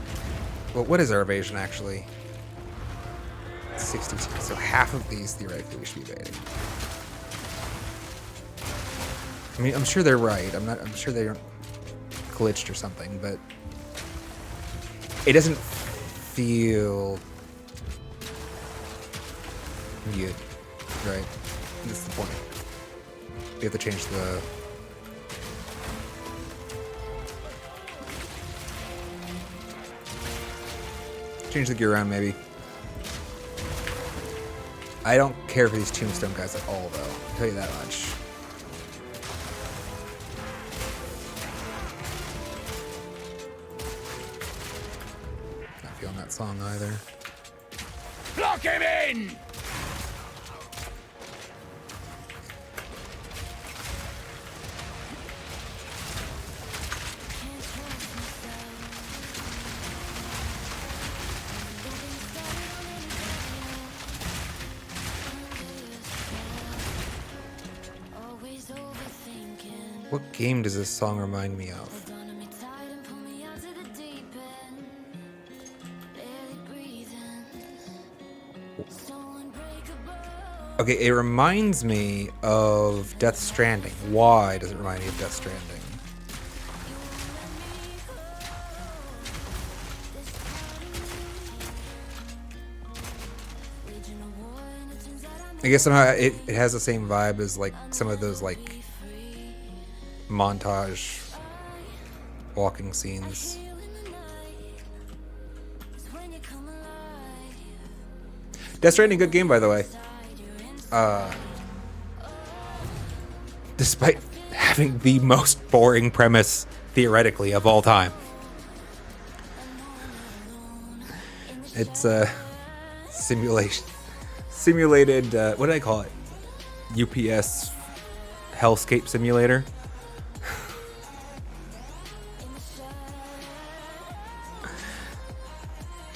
Well, what is our evasion, actually? 62. So half of these, theoretically, we should be evading. I mean, I'm sure they're right. I'm sure they aren't glitched or something, but... It doesn't feel... good. Right? That's the point. We have to change the... Change the gear around, maybe. I don't care for these tombstone guys at all, though. I'll tell you that much. Not feeling that song either. Lock him in! What game does this song remind me of? Okay, it reminds me of Death Stranding. Why does it remind me of Death Stranding? I guess somehow it has the same vibe as like some of those like montage walking scenes. Death Stranding, good game, by the way. Despite having the most boring premise, theoretically, of all time. It's a simulated, what did I call it? UPS Hellscape Simulator.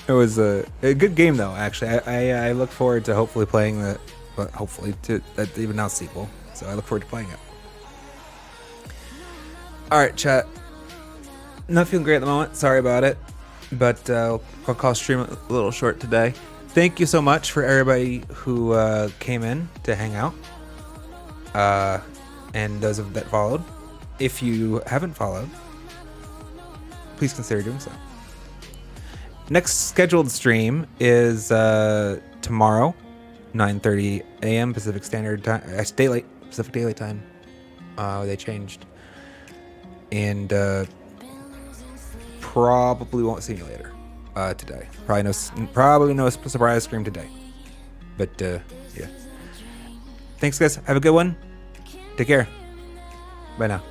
It was a good game, though, actually. I look forward to hopefully playing that, but hopefully to that even now sequel. So I look forward to playing it. All right, chat. Not feeling great at the moment. Sorry about it, but I'll call stream a little short today. Thank you so much for everybody who came in to hang out. and those of that followed. If you haven't followed, please consider doing so. Next scheduled stream is tomorrow, 9:30 a.m. Pacific Standard Time. Pacific Daylight Time. They changed, and probably won't see me later today. Probably no surprise stream today. But yeah. Thanks, guys. Have a good one. Take care. Bye now.